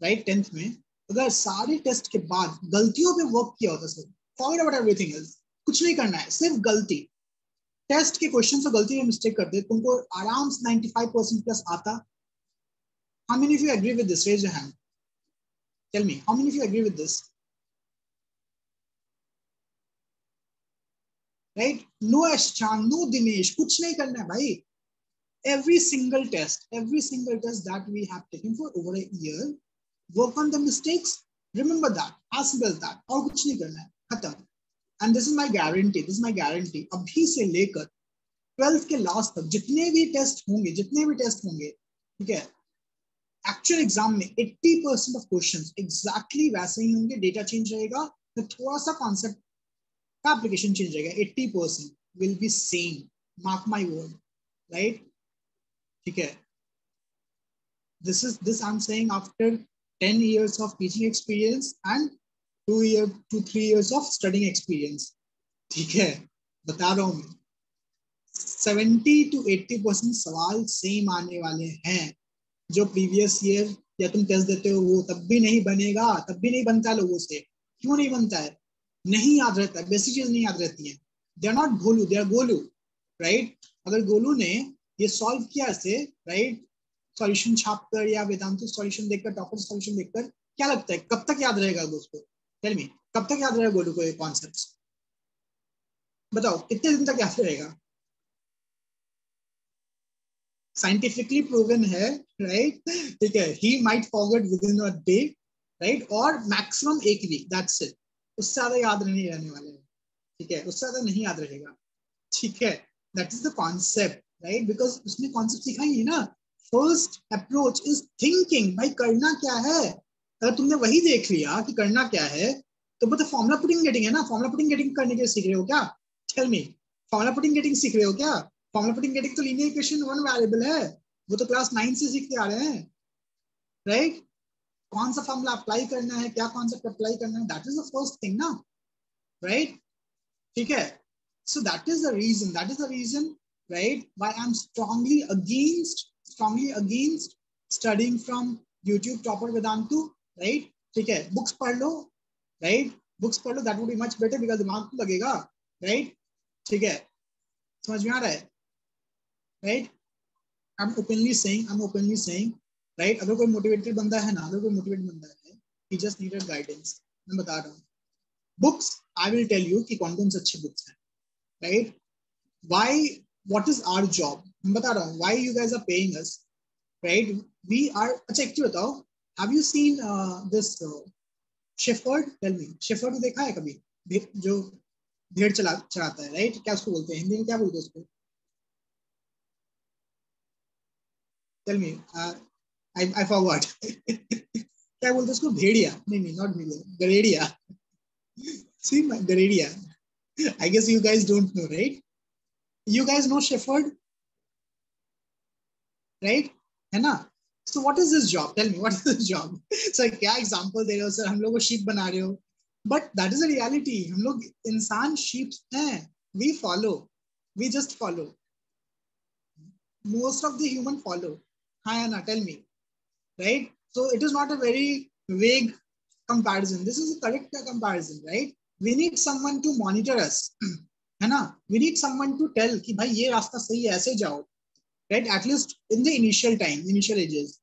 राइट, 10th में, अगर सारे टेस्ट के बाद गलतियों पे वर्क किया होता, sir forget about everything else, कुछ नहीं करना है, सिर्फ गलती, टेस्ट के क्वेश्चन से गलती में मिस्टेक करते, तुमको आराम से 95% प्लस आता। How many of you agree with this? Raise your hand. Tell me, how many of you agree with this? Right? No Ashchan, no Dinesh, कुछ नहीं करना है भाई। Every single test that we have taken for over a year, work on the mistakes. Remember that, as simple as that. और कुछ नहीं करना है, खत्म। And this is my guarantee. This is my guarantee. अभी से लेकर 12th के लास्ट तक जितने भी टेस्ट होंगे, ठीक है, एक्चुअल एग्जाम में 80% ऑफ क्वेश्चंस एग्जैक्टली वैसे ही होंगे, डेटा चेंज रहेगा, तो थोड़ा सा कॉन्सेप्ट का एप्लीकेशन चेंज रहेगा, 80% will be same, mark my word, right, ठीक है। this I'm saying after 10 years of teaching experience and 3 years of studying experience, ठीक है, बता रहा हूं मैं, 70 to 80% सवाल सेम आने वाले हैं, जो प्रीवियस ईयर या तुम टेस्ट देते हो वो तब भी नहीं बनेगा, तब भी नहीं बनता लोगों से। क्यों नहीं बनता है? नहीं याद रहता है, बेसिक चीज नहीं याद रहती है। They are not Golu, they are Golu, right. अगर गोलू ने ये सॉल्व किया ऐसे, राइट, सॉल्यूशन छाप कर या वेदांतु सॉल्यूशन देखकर, टॉपर सॉल्यूशन देखकर, क्या लगता है कब तक याद रहेगा उसको? टेल मी, कब तक याद रहेगा गोलू को ये कॉन्सेप्ट्स? बताओ कितने दिन तक याद रहेगा? साइंटिफिकली प्रूवन है, राइट, ठीक है, he might forget with in a day, right, और मैक्सिमम एक वीक, दैट्स इट, उससे ज्यादा याद नहीं रहने वाले हैं, ठीक है, उससे ज्यादा नहीं याद रहेगा, ठीक है। That is the concept, right, because उसने कॉन्सेप्ट सिखा ही ना। फर्स्ट अप्रोच इज थिंकिंग, भाई करना क्या है, अगर तुमने वही देख लिया कि करना क्या है, तो मतलब फॉर्मुला पुटिंग गेटिंग है ना, फॉर्मुला पुटिंग गेटिंग करने के लिए सीख रहे हो क्या? Tell me, formula putting getting सीख रहे हो क्या? फॉर्मुला पुटिंग गेटिंग तो लीनियर इक्वेशन 1 वेरिएबल है, वो तो क्लास 9 से सीखते आ रहे हैं, राइट। कौन सा फॉर्मुला अप्लाई करना है, क्या कॉन्सेप्ट अप्लाई करना है, that is the first thing ना, राइट, ठीक है। So that is the reason, right, why I'm strongly against studying from YouTube Topper Vedantu, right? ठीक है, books पढ़ लो, right? Books पढ़ लो, that would be much better because दिमाग तो लगेगा, right? ठीक है, समझ में आ रहा है, right? I'm openly saying, right? अगर कोई motivated बंदा है ना, he just needed guidance. मैं बता रहा हूँ. Books, I will tell you कि कौन-कौन से अच्छे books हैं, right? Why? What is our job? मैं बता रहा हूँ. Why you guys are paying us, right? We are. अच्छा एक चीज बताओ. Have you seen this Shepherd? Tell me. Shepherd को देखा है कभी? जो भेड़ चलाता है, right? क्या उसको बोलते हैं हिंदी में, क्या बोलते हैं उसको? Tell me. I forgot. क्या बोलते हैं उसको? भेड़िया? नहीं, not भेड़िया. गरेड़िया. See, my गरेड़िया. I guess you guys don't know, right? You guys know Shepherd, right? है ना? So what is his job? Tell me, what is his job? So क्या example दे रहे हो सर? हम लोग को sheep बना रहे हो? But that is the reality. हम लोग इंसान sheep हैं. We follow. We just follow. Most of the human follow. हाँ या ना? Tell me, right? So it is not a very vague comparison. This is a correct comparison, right? We need someone to monitor us. है ना? We need someone to tell कि भाई ये रास्ता सही है, ऐसे जाओ. Right? At least in the initial ages,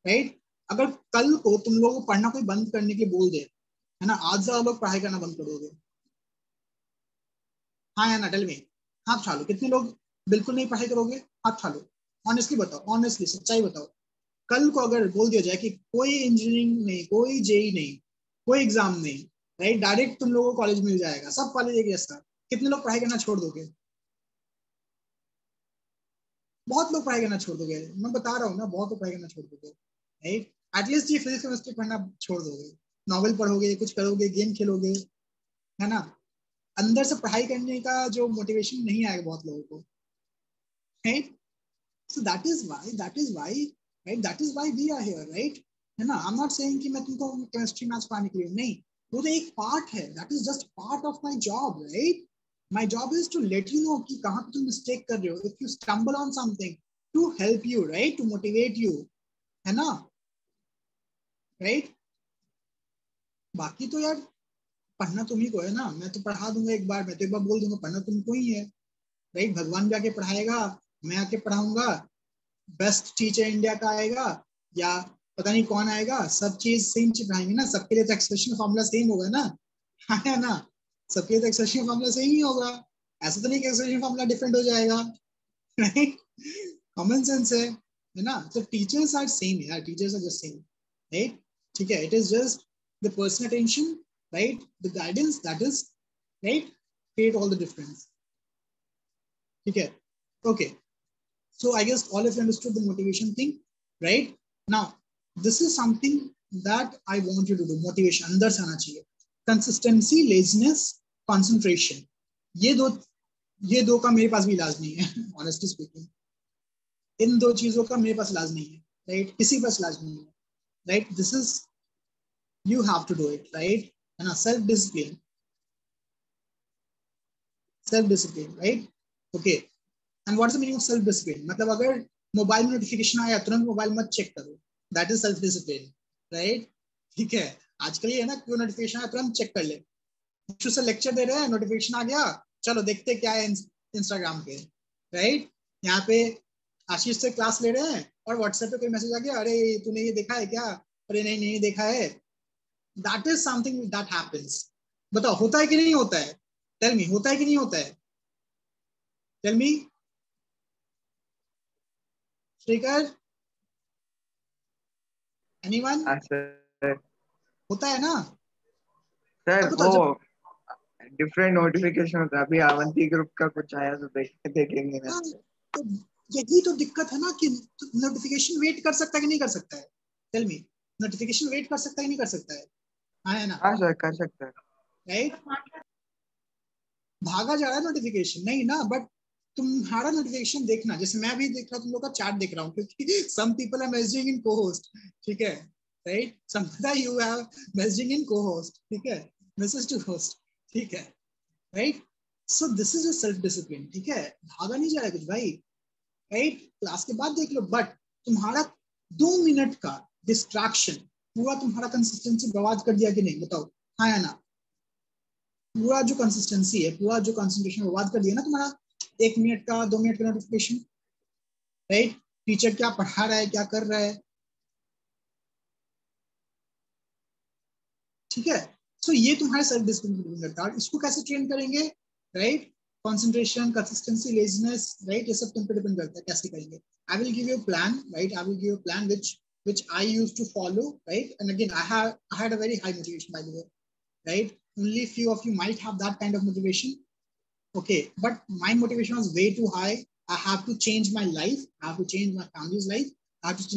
right? अगर कल को तुम लोगों को पढ़ना कोई बंद करने के लिए बोल दे, है ना, आज ज्यादा लोग पढ़ाई करना बंद करोगे? हाँ या ना? टेल मी, हाथ उठा लो. कितने लोग बिल्कुल नहीं पढ़ाई करोगे? हाथ उठा लो. ऑनेस्टली बताओ, ऑनेस्टली सच्चाई बताओ. कल को अगर बोल दिया जाए कि कोई इंजीनियरिंग नहीं, कोई जेई नहीं, कोई एग्जाम नहीं, राइट, डायरेक्ट तुम लोगों को कॉलेज मिल जाएगा, सब कॉलेज एक जैसा, कितने लोग पढ़ाई करना छोड़ दोगे? बहुत लोग पढ़ाई करना छोड़ दोगे. मैं बता रहा हूँ ना, बहुत लोग पढ़ाई करना छोड़ दोगे, राइट? एटलीस्ट ये फिजिक्स केमिस्ट्री पढ़ना छोड़ दोगे. नॉवेल पढ़ोगे, कुछ करोगे, गेम खेलोगे, है ना? अंदर से पढ़ाई करने का जो मोटिवेशन नहीं आएगा बहुत लोगों को, right? So that is why, right, that is why we are here, right? है ना? आई एम नॉट सेइंग कि मैं तुमको केमिस्ट्री मैथ्स पढ़ाने के लिए, नहीं, वो तो एक पार्ट है. That is just part of my job, right? My job is to let you know कि कहाँ पे तुम मिस्टेक कर रहे हो. If you stumble on something, to help you, right? To motivate you, है ना? Right? बाकी तो यार पढ़ना तुम ही को है ना. मैं तो पढ़ा दूंगा एक बार, मैं तो एक बार बोल दूंगा, पढ़ना तुमको ही है, राइट? भगवान भी आके पढ़ाएगा, मैं आके पढ़ाऊंगा, बेस्ट टीचर इंडिया का आएगा, या पता नहीं कौन आएगा, सब चीज सेम पढ़ाएंगे ना. सबके लिए तो एक्सप्रेशन फॉर्मूला सेम होगा ना, है ना? सबके लिए तो एक्सप्रेशन फॉर्मूला सेम ही होगा. ऐसा तो नहीं कि एक्सप्रेशन फॉर्मूला डिफरेंट हो जाएगा, राइट? कॉमन सेंस है ना? तो टीचर्स आर सेम यार, teachers are just same, right? ठीक है, it is just the personal attention, right, the guidance, that is, right, create all the difference. ठीक है, okay. So I guess all of you understood the motivation thing, right? Now this is something that I want you to do. Motivation अंदर से आना चाहिए. Consistency, laziness, concentration. ये दो का मेरे पास भी इलाज नहीं है, honestly speaking. इन दो चीजों का मेरे पास इलाज नहीं है, right? किसी के पास इलाज नहीं है, right? This is, you have to do it, right? है ना? Self discipline, right? Okay. And what is the meaning of self discipline? मतलब अगर मोबाइल में नोटिफिकेशन आया तुरंत मोबाइल मत चेक करो, that is self discipline, right? ठीक है, आजकल ये है ना, कोई नोटिफिकेशन आया तुरंत चेक कर ले. से लेक्चर दे रहे हैं, नोटिफिकेशन आ गया, चलो देखते क्या है इंस्टाग्राम पे, राइट? यहाँ पे आशीष से क्लास ले रहे हैं और व्हाट्सएप पे कोई मैसेज आ गया, अरे तूने ये देखा है क्या? अरे नहीं देखा है. That is something that happens. बताओ होता है कि नहीं होता है? टेल मी, होता है कि नहीं होता है? Tell me. श्रीकर, एनीवन? होता है ना सर? वो डिफरेंट नोटिफिकेशन होता है. अभी अवंती ग्रुप का कुछ आया तो देखेंगे ना. तो यही तो दिक्कत है ना कि नोटिफिकेशन वेट कर सकता है कि नहीं कर सकता है? टेल मी, नोटिफिकेशन वेट कर सकता है कि नहीं कर सकता है? हाँ है ना? हाँ सर, कर सकता है, राइट? भागा जा रहा है नोटिफिकेशन नहीं ना, बट तुम्हारा नोटिफिकेशन देखना. जैसे मैं भी देख रहा हूँ, तुम लोग का चैट देख रहा हूँ, क्योंकि some people are messaging in co-host, ठीक है, राइट? समझा, you have messaging in co-host, ठीक है, मैसेज टू होस्ट, ठीक है, right? So this is your self discipline, ठीक है, भागा नहीं जा रहा है कुछ भाई, राइट, क्लास के बाद देख लो, बट तुम्हारा 2 मिनट का डिस्ट्रैक्शन पूरा तुम्हारा कंसिस्टेंसी बर्बाद कर दिया कि नहीं, बताओ, हाँ या ना? पूरा जो कंसिस्टेंसी है, पूरा जो कंसंट्रेशन बर्बाद कर दिया ना तुम्हारा 1 मिनट का, 2 मिनट का नोटिफिकेशन, राइट, टीचर क्या पढ़ा रहा है, क्या कर रहा है, ठीक है। सो ये तुम्हारे सेल्फ डिसिप्लिन डिपेंड करता है, इसको कैसे ट्रेन करेंगे, right, concentration, consistency, laziness, right, ये सब तुम पे डिपेंड करता है कैसे करेंगे। I will give you plan, right, I will give you plan which I used to follow, right? And again, I had a very high motivation, by the way, right? Only few of you might have that kind of motivation, okay? But my motivation was way too high. I have to change my life. I have to change my family's life. I have to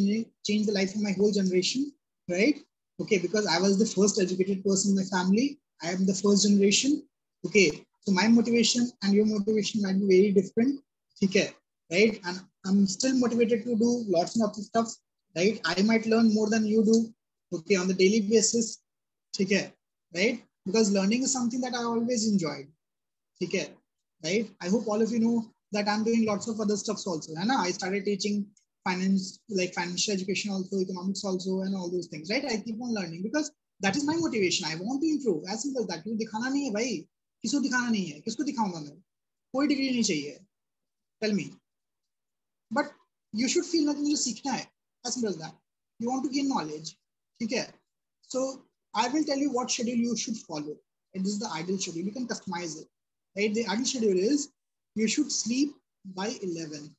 change the life of my whole generation, right? Okay, because I was the first educated person in my family. I am the first generation. Okay, so my motivation and your motivation might be very different. Okay, right? And I'm still motivated to do lots of stuff, right? I might learn more than you do, okay, on the daily basis. Okay, right? Because learning is something that I always enjoyed. Okay, right? I hope all of you know that I'm doing lots of other stuffs also. And I started teaching finance, like financial education also, economics also, and all those things, right? I keep on learning because that is my motivation. I want to improve. As simple as that. क्यों दिखाना नहीं है भाई, किसको दिखाना नहीं है, किसको दिखाऊंगा मैं, कोई डिग्री नहीं चाहिए, tell me. But you should feel like मुझे सीखना है, as simple as that. You want to gain knowledge, ठीक है? So I will tell you what schedule you should follow. And this is the ideal schedule. You can customize it. Right? The ideal schedule is you should sleep by 11.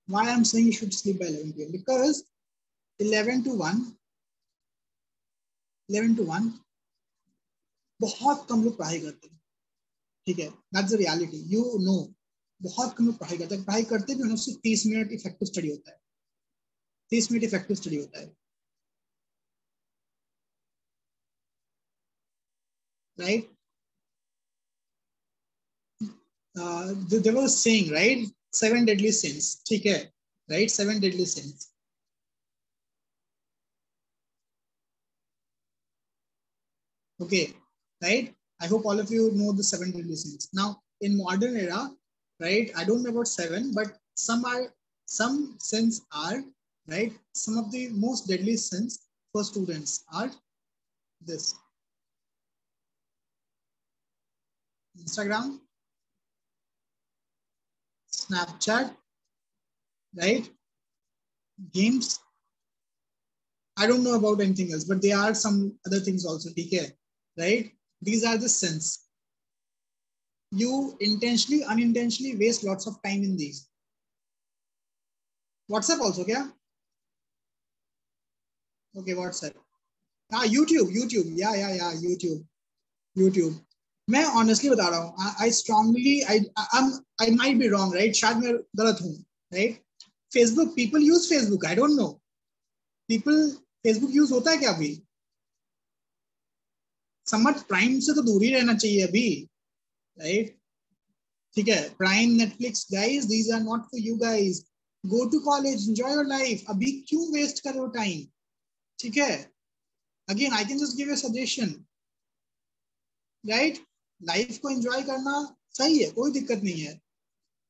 Why I'm saying you should sleep by 11 p.m. Because 11 to 1, 11 to 1, बहुत कम लोग पढ़ाई करते हैं, ठीक है? That's the reality. You know, बहुत कम लोग पढ़ाई करते हैं, पढ़ाई करते भी उससे 30 मिनट इफेक्टिव स्टडी होता है, 30 मिनट इफेक्टिव स्टडी होता है, right? There was a saying, right? 7 deadly sins, ठीक है, right? 7 deadly sins. Okay, right? I hope all of you know the 7 deadly sins. Now, in modern era, right? I don't know about 7, but some sins are, right? Some of the most deadly sins for students are this: Instagram, Snapchat, right? Games. I don't know about anything else, but there are some other things also, okay? Right? These are the sins. You intentionally, unintentionally waste lots of time in these. WhatsApp also, क्या? Okay, WhatsApp. YouTube, yeah, YouTube. मैं honestly बता रहा हूँ, I strongly, I might be wrong, right? शायद मैं गलत हूँ, right? Facebook, people use Facebook. I don't know. People, Facebook use होता है क्या अभी? समझ, प्राइम से तो दूर ही रहना चाहिए अभी, right? ठीक है, prime, Netflix, guys, these are not for you guys. Go to college, enjoy your life. अभी क्यों वेस्ट कर रहे हो टाइम, ठीक है? Again, I can just give you a suggestion, right? Life को एंजॉय करना सही है, कोई दिक्कत नहीं है,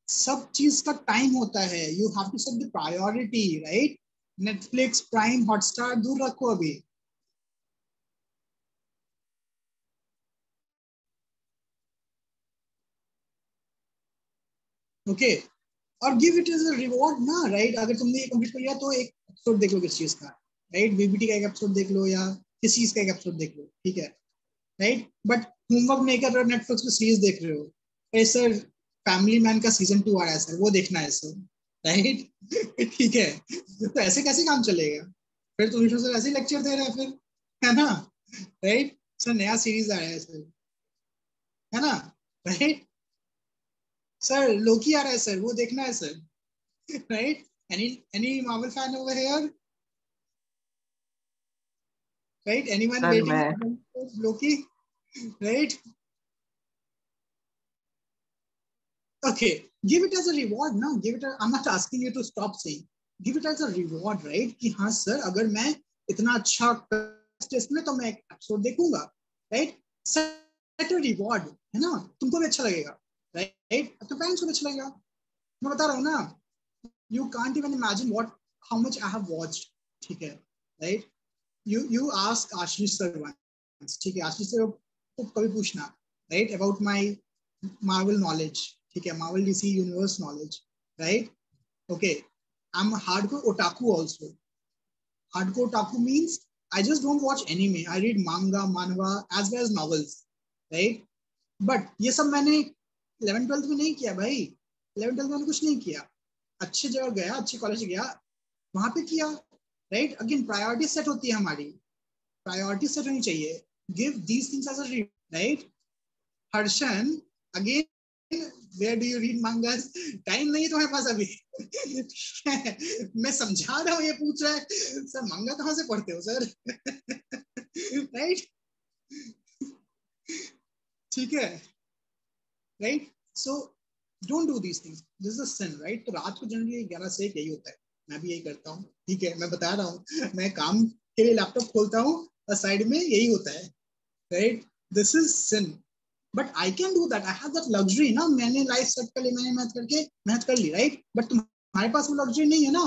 सब चीज का टाइम होता है. You have to set the priority, right? Netflix, Prime, Hotstar दूर रखो अभी. ओके, और give it as a reward ना, राइट? अगर तुमने ये कंप्लीट कर लिया तो एक एपिसोड देख लो किस चीज का, राइट? बीबीटी का एक एपिसोड देख लो या किसी चीज का एक एपिसोड देख लो, ठीक है, राइट? बट होमवर्क नहीं कर रहे हो, नेटफ्लिक्स पे सीरीज देख रहे हो, सर फैमिली मैन का सीजन 2 आ रहा है सर, वो देखना है सर, राइट? ठीक है, तो ऐसे कैसे काम चलेगा? फिर तो विष्णु सर ऐसे लेक्चर दे रहे हैं फिर, है ना, राइट? सर नया सीरीज आ रहा है सर, है ना, राइट? सर लोकी आ रहा है सर, वो देखना है sir, right? Any Marvel fan over here, right? Anyone waiting Loki, right? Okay, give it as a reward now. I'm not asking you to stop saying. Give it as a reward, right? कि हाँ sir, अगर मैं इतना अच्छा test में तो मैं एक एपिसोड देखूंगा, right? सेट अ रिवॉर्ड, है ना, तुमको भी अच्छा लगेगा, राइट, अपने पेरेंट्स को भी अच्छा लगेगा। मैं बता रहा हूँ ना, you can't even imagine what how much I have watched, ठीक है, right? You ask Ashish sir once, ठीक है, आशीष sir को कभी पूछना, right, about my Marvel knowledge, ठीक है, Marvel DC universe knowledge, right? Okay, I'm a hardcore otaku also. Hardcore otaku means I just don't watch anime, I read manga, manhwa as well as novels, right? But ये सब मैंने 11th 12th में नहीं किया भाई, 11th 12th में मैंने कुछ नहीं किया, अच्छे जगह गया, अच्छे कॉलेज गया, वहां पे किया, राइट? अगेन प्रायोरिटी सेट होती है हमारी, प्रायोरिटी सेट होनी चाहिए, give these things as a read, right? Harshan, again where do you read mangas? Time नहीं है तुम्हारे पास अभी। मैं समझा रहा हूँ, ये पूछ रहा है सर मंगा कहाँ से पढ़ते हो सर? राइट, ठीक है, right? So don't do these things, this is a sin, right? तो रात को जनरली 11 से 1 यही होता है, मैं भी यही करता हूँ, ठीक है, मैं बता रहा हूँ, मैं काम के लिए लैपटॉप खोलता हूँ और साइड में यही होता है, right? This is sin, but I can do that, I have that luxury ना, मैंने लाइफ सेट कर ली, मैंने मेहनत कर ली, राइट? बट तुम्हारे पास वो लग्जरी नहीं है ना,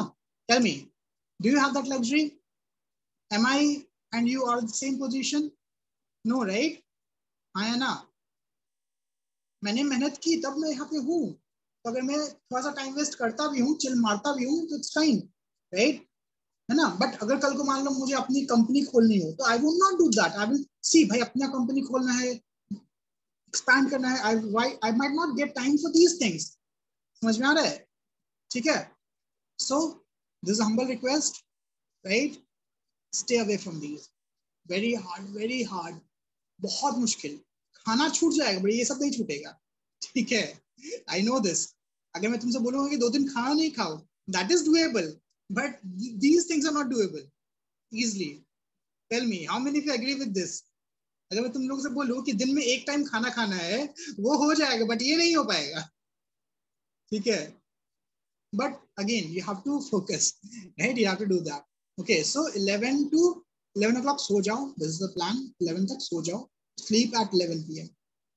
tell me, do you have that luxury? Am I and you are the same position? No, right? हाँ या ना? मैंने मेहनत की तब मैं यहाँ पे हूँ, तो अगर मैं थोड़ा सा टाइम वेस्ट करता भी हूँ, चिल मारता भी हूँ, तो इट्स फाइन, राइट? है ना? बट अगर कल को मान लो मुझे अपनी कंपनी खोलनी हो, तो I will not do that, I will see भाई अपना कंपनी खोलना है, एक्सपैंड करना है, I might not get time for these things, समझ में आ रहा है? ठीक है, so this humble request, right? Stay away from these, very hard, बहुत मुश्किल, खाना छूट जाएगा बट ये सब नहीं छूटेगा, ठीक है? आई नो दिस, अगर मैं तुमसे बोलूंगा कि 2 दिन खाना नहीं खाओ, that is doable, but these things are not doable easily. Tell me how many of you agree with this? अगर मैं तुम लोग से बोलूं कि दिन में 1 टाइम खाना खाना है, वो हो जाएगा, बट ये नहीं हो पाएगा, ठीक है? But again, you have to focus, right? You have to do that. Okay, so 11 to 11 o'clock सो जाओ, this is the plan, 11 तक सो जाओ, sleep at 11 p.m.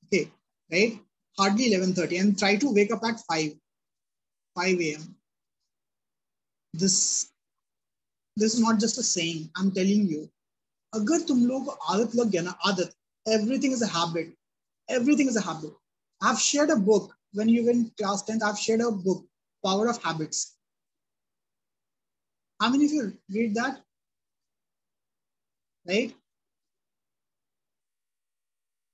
Okay, right? Hardly 11:30, and try to wake up at 5 a.m. This is not just a saying, I'm telling you. अगर तुम लोग को आदत लग गया ना, आदत, everything is a habit, everything is a habit. I've shared a book when you were in class 10th, I've shared a book, Power of Habits. How many of you read that? Right?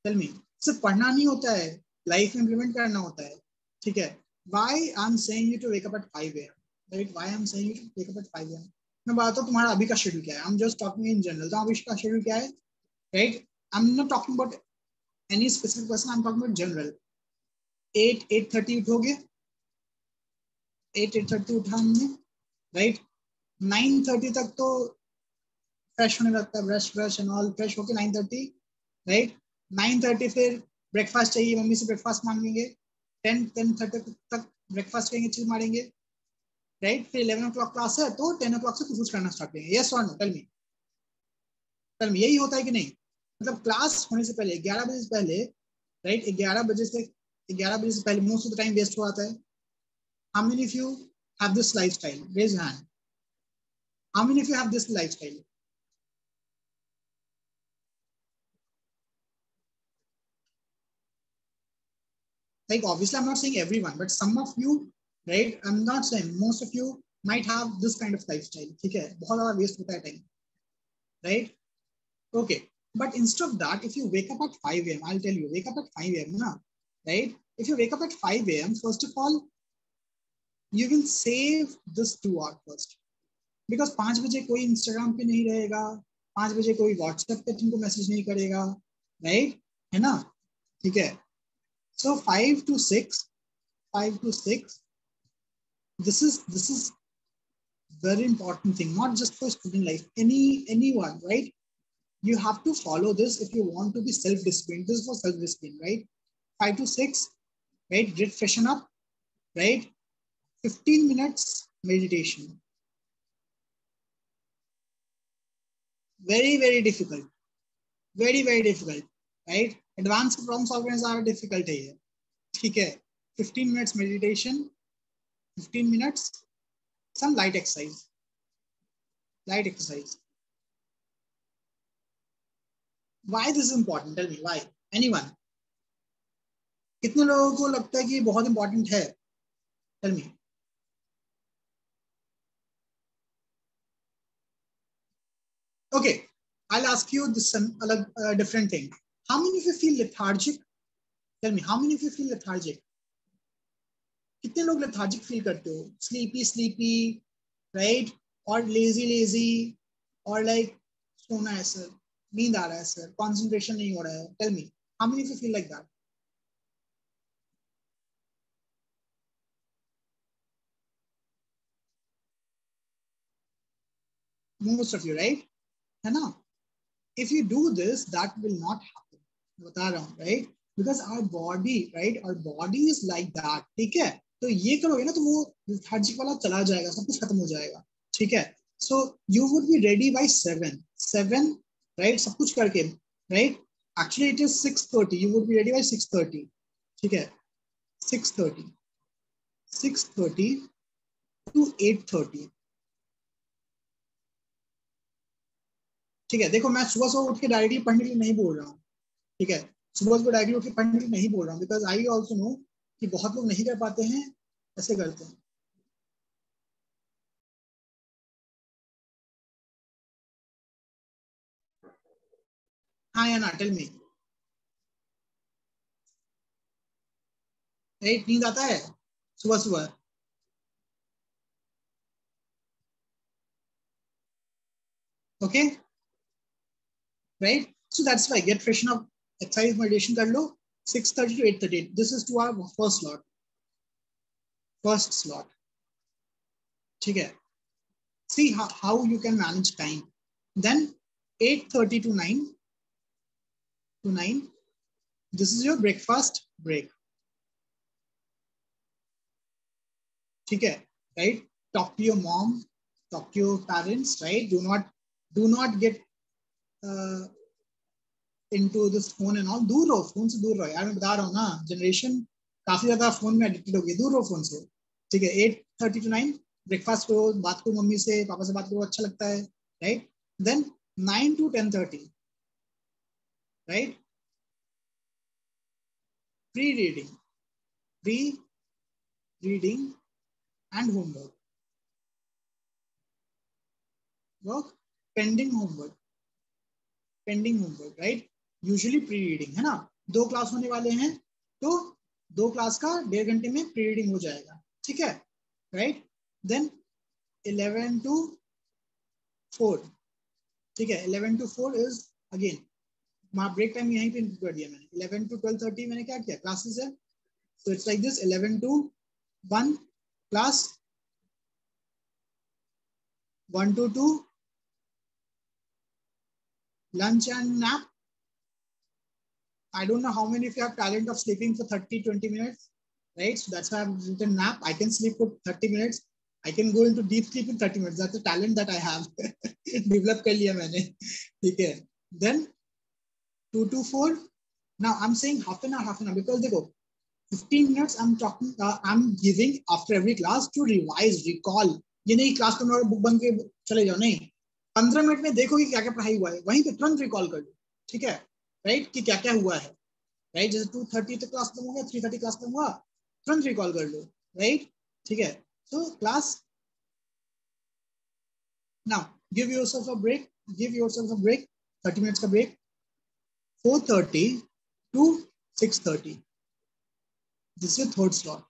Tell me. सिर्फ पढ़ना नहीं होता है, life में implement करना होता है, ठीक है? Why I'm saying you to wake up at 5 a.m. Right? Why I'm saying you to wake up at 5 a.m. मैं बताता हूँ तुम्हारा अभी का शेड्यूल क्या है. I'm just talking in general. तो अभी का शेड्यूल क्या है? Right? I'm not talking about any specific person. I'm talking about general. 8:30 उठोगे, 8:30 उठा हमने, राइट? 9:30 तक तो फ्रेश होने लगता है, ब्रश एंड ऑल, फ्रेश होके 9:30, राइट? 9:30 फिर ब्रेकफास्ट चाहिए, मम्मी से ब्रेकफास्ट मांगेंगे, 10:30 तक ब्रेकफास्ट करेंगे, चिल मारेंगे, राइट? फिर 11 o'clock क्लास है, तो 10 o'clock से कुछ करना स्टार्ट करेंगे, यस और नो? टेल मी, यही होता है कि नहीं? मतलब क्लास होने से पहले 11 बजे से पहले, राइट, 11 बजे से पहले most of the time waste हो जाता है. How many of you have this lifestyle? Raise your hand. How many of you have this lifestyle? Like obviously I'm not saying everyone, but some of you, right? I'm not saying most of you might have this kind of lifestyle, ठीक है? बहुत ज़्यादा waste होता है time, right? Okay, but instead of that, if you wake up at 5 a.m., I'll tell you, wake up at 5 a.m. ना, right? If you wake up at 5 a.m., first of all, you will save this 2 hours first, because 5 बजे कोई Instagram पे नहीं रहेगा, 5 बजे कोई WhatsApp पे तुमको मैसेज नहीं करेगा, right? है ना? ठीक है? So 5 to 6, this is very important thing, not just for student life, anyone, right? You have to follow this if you want to be self-disciplined. This is for self-discipline, right? 5 to 6, right? Get freshen up, right? 15 minutes meditation. Very difficult, very difficult. Right. Advance problem solve करने ज़्यादा difficult है ये, ठीक है। 15 minutes meditation, 15 minutes some light exercise, light exercise. Why this is important? Tell me why. Anyone? कितने लोगों को लगता है कि ये बहुत इंपॉर्टेंट है? Tell me. Okay, I'll ask you this different thing. How many of you feel lethargic? Tell me, how many of you feel lethargic? कितने लोग lethargic feel करते हो? Sleepy, right? और lazy, और like सोना है सर, नींद आ रहा है सर, concentration नहीं हो रहा है. Tell me, how many of you feel like that? Most of you, right? है ना? If you do this, that will not happen. बता रहा हूँ, right? Because our body, right? Our body is like that. ठीक है? तो ये करोगे ना तो वो lethargic वाला चला जाएगा, सब कुछ खत्म हो जाएगा. ठीक है? So you would be ready by 7, right? सब कुछ करके, right? Actually it is 6:30. You would be ready by 6:30. ठीक है? 6:30 to 8:30. ठीक है? देखो मैं सुबह सुबह उठ के डायरेक्टली पढ़ने के लिए नहीं बोल रहा हूँ. ठीक है? सुबह सुबह डायरेक्टली उठ के पढ़ने के लिए नहीं बोल रहा हूँ, बिकॉज आई ऑल्सो नो कि बहुत लोग नहीं कर पाते हैं, ऐसे करते हैं. हाँ या ना, टेल मी. राइट, नींद आता है सुबह सुबह. Okay, right. So that's why get freshen up, exercise meditation कर लो. 6:30 to 8:30. This is two hour first slot. ठीक है? see how you can manage time. Then 8:30 to 9, this is your breakfast break. ठीक है? Right? Talk to your mom, talk to your parents, right? Do not get uh, into this phone and all. दूर रहो, phone से दूर रहो यार. मैं बता रहा हूँ ना, जनरेशन काफी ज्यादा फोन में एडिक्टेड हो गई. दूर रहो फोन से. ठीक है? 8:30 to 9 ब्रेकफास्ट करो, बात करो मम्मी से, पापा से बात करो, अच्छा लगता है, right. Then 9 to 10:30, right. Pre reading and work pending homework, right? Usually pre reading है ना. 2 क्लास होने वाले हैं तो 2 क्लास का 1.5 घंटे में प्री रीडिंग हो जाएगा. ठीक है? राइट. Then 11 to 4. ठीक है? 11 to 4 is again break time यहीं पे कर दिया मैंने. 11 to 12:30 मैंने क्या किया, क्लासेस है. So it's like this, 11 to 1 class, 1 to 2 lunch and nap. I don't know how many of you have talent of sleeping for 30-20 minutes, right? So that's why I've written nap. I can sleep for 30 minutes. I can go into deep sleep in 30 minutes. That's a talent that I have. Develop कर लिया मैंने. ठीक है? Then 2 to 4. Now I'm saying half an hour because देखो 15 minutes I'm giving after every class to revise, recall. ये नहीं class में book बंद के चले जाओ, नहीं. 15 मिनट में देखो कि क्या क्या पढ़ाई हुआ है, वहीं पे तुरंत रिकॉल कर लो. ठीक है? राइट, कि क्या क्या हुआ है. राइट, जैसे 2:30 तक क्लास खत्म हो गया, 3:30 क्लास खत्म हुआ, तुरंत रिकॉल कर लो. राइट. ठीक है? तो class now give yourself a break, 30 minutes का ब्रेक. 4:30 to 6:30. This is the third slot.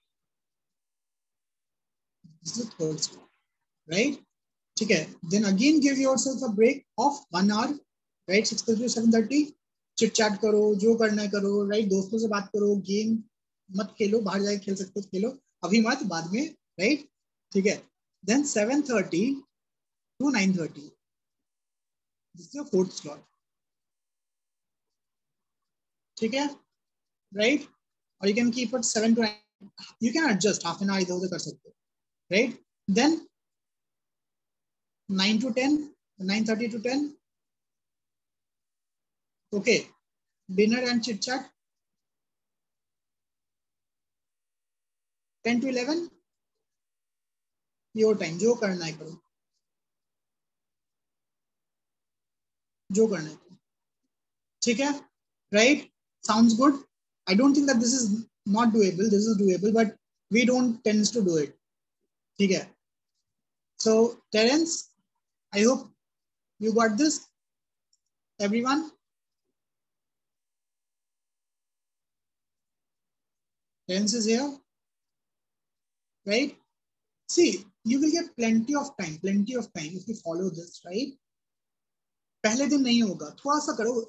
Right? ठीक है? Then again give yourself a break of 1 hour. Right? 6:30 to 7:30. Chit chat करो, जो करना है करो. राइट? दोस्तों से बात करो, गेम मत खेलो, बाहर जाके खेल सकते हो खेलो, अभी मत, बाद में. राइट? ठीक है? Then 7:30 to 9:30. This is your fourth slot. ठीक है? Right? Or you can keep it 7 to 9. You can adjust half an hour इधर उधर कर सकते हो. Right? Then 9 to 10, 9:30 to 10. Okay. Dinner and chit chat. 10 to 11. Your time. जो करना है करो. जो करना है. ठीक है? Right? Sounds good. I don't think that this is not doable. This is doable, but we don't tend to do it. ठीक है? So Terence, I hope you got this. Everyone. Terence is here. Right? See, you will get plenty of time if you follow this, right? पहले दिन नहीं होगा, थोड़ा सा करो.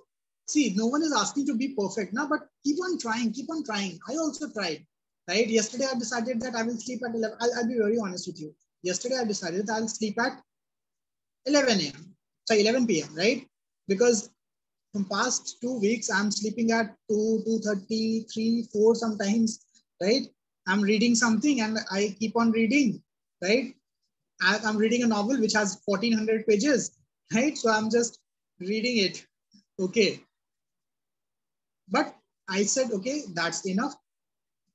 See, no one is asking to be perfect now, but keep on trying. I also tried, right? Yesterday I decided that I will sleep at 11. I'll be very honest with you. Yesterday I decided that I'll sleep at 11 a.m. So 11 p.m., right? Because from past 2 weeks, I'm sleeping at 2, 2:30, 3, 4 sometimes, right? I'm reading something and I keep on reading, right? I'm reading a novel which has 1400 pages, right? So I'm just reading it. Okay. But I said, okay, that's enough.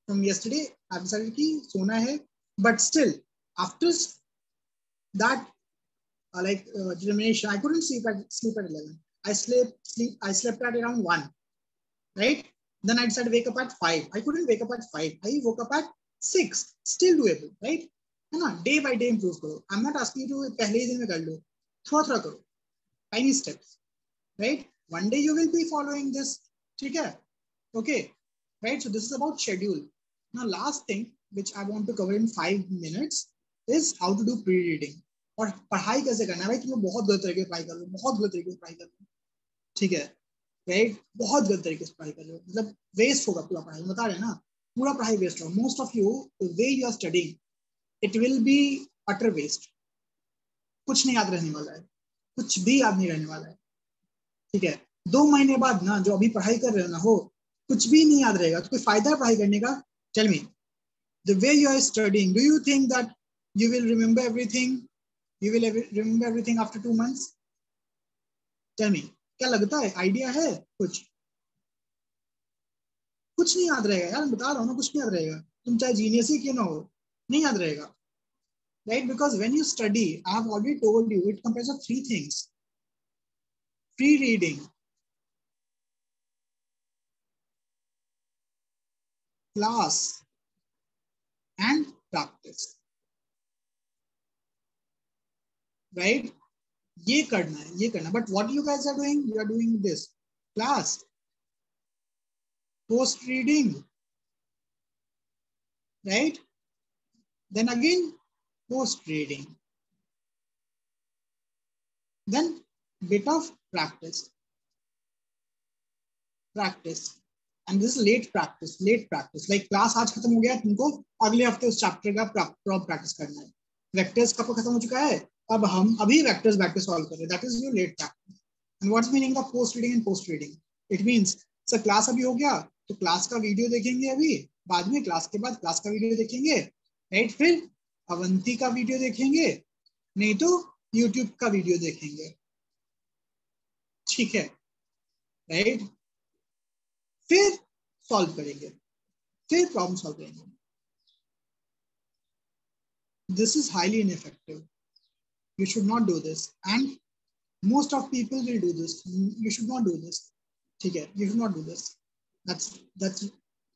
From yesterday, I've decided ki sona hai. But still, after that, determination, I couldn't sleep at 11. I slept at around 1, right? Then I decided to wake up at 5. I couldn't wake up at 5. I woke up at 6. Still doable, right? है ना? Day by day improve करो. I'm not asking you to पहले ही दिन में कर लो. थोड़ा करो. Tiny steps, right? One day you will be following this. ठीक है? Okay, right? So this is about schedule. Now, last thing which I want to cover in 5 minutes is how to do pre-reading. और पढ़ाई कैसे करना है भाई. तुम्हें बहुत गलत तरीके से पढ़ाई कर लो, बहुत गलत तरीके से पढ़ाई कर लो. ठीक है, राइट? बहुत गलत तरीके से पढ़ाई कर लो, मतलब वेस्ट होगा पूरा पढ़ाई. बता रहे हैं ना, पूरा पढ़ाई वेस्ट होगा. Most of you, the way you are studying, it will be utter waste. कुछ नहीं याद रहने वाला है, कुछ भी याद नहीं रहने वाला है. ठीक है, 2 महीने बाद ना जो अभी पढ़ाई कर रहे हो ना, हो कुछ भी नहीं याद रहेगा. तो कोई फायदा है पढ़ाई करने का? Tell me, the way you are studying, do you think that you will remember everything? You will remember everything after 2 months? टेल मी, क्या लगता है? आइडिया है? कुछ नहीं याद रहेगा यार. बता रहा हूँ ना, कुछ नहीं याद रहेगा. तुम चाहे जीनियस ही क्यों ना हो, नहीं याद रहेगा, right? Because when you study, I have already told you, it comprises of 3 things: pre-reading, class, and practice, right? ये करना. But what you guys are doing? You are doing this: class, post reading, right? Then again post reading, then bit of practice, and this is late practice. Like class आज खत्म हो गया, तुमको अगले हफ्ते उस चैप्टर का प्रॉपर प्रैक्टिस करना है. वेक्टर्स कब खत्म हो चुका है, अब हम अभी वेक्टर्स बैक पे सॉल्व कर रहे हैं. That is your late practice. And what's meaning of post reading and post reading? It means sir class अभी हो गया तो क्लास का वीडियो देखेंगे अभी, बाद में क्लास के बाद क्लास का वीडियो देखेंगे, राइट? फिर अवंती का वीडियो देखेंगे, नहीं तो यूट्यूब का वीडियो देखेंगे. ठीक है, राइट? फिर सॉल्व करेंगे, फिर प्रॉब्लम सॉल्व करेंगे. This is highly ineffective. You should not do this, and most of people will do this. You should not do this. ठीक है, you should not do this. That's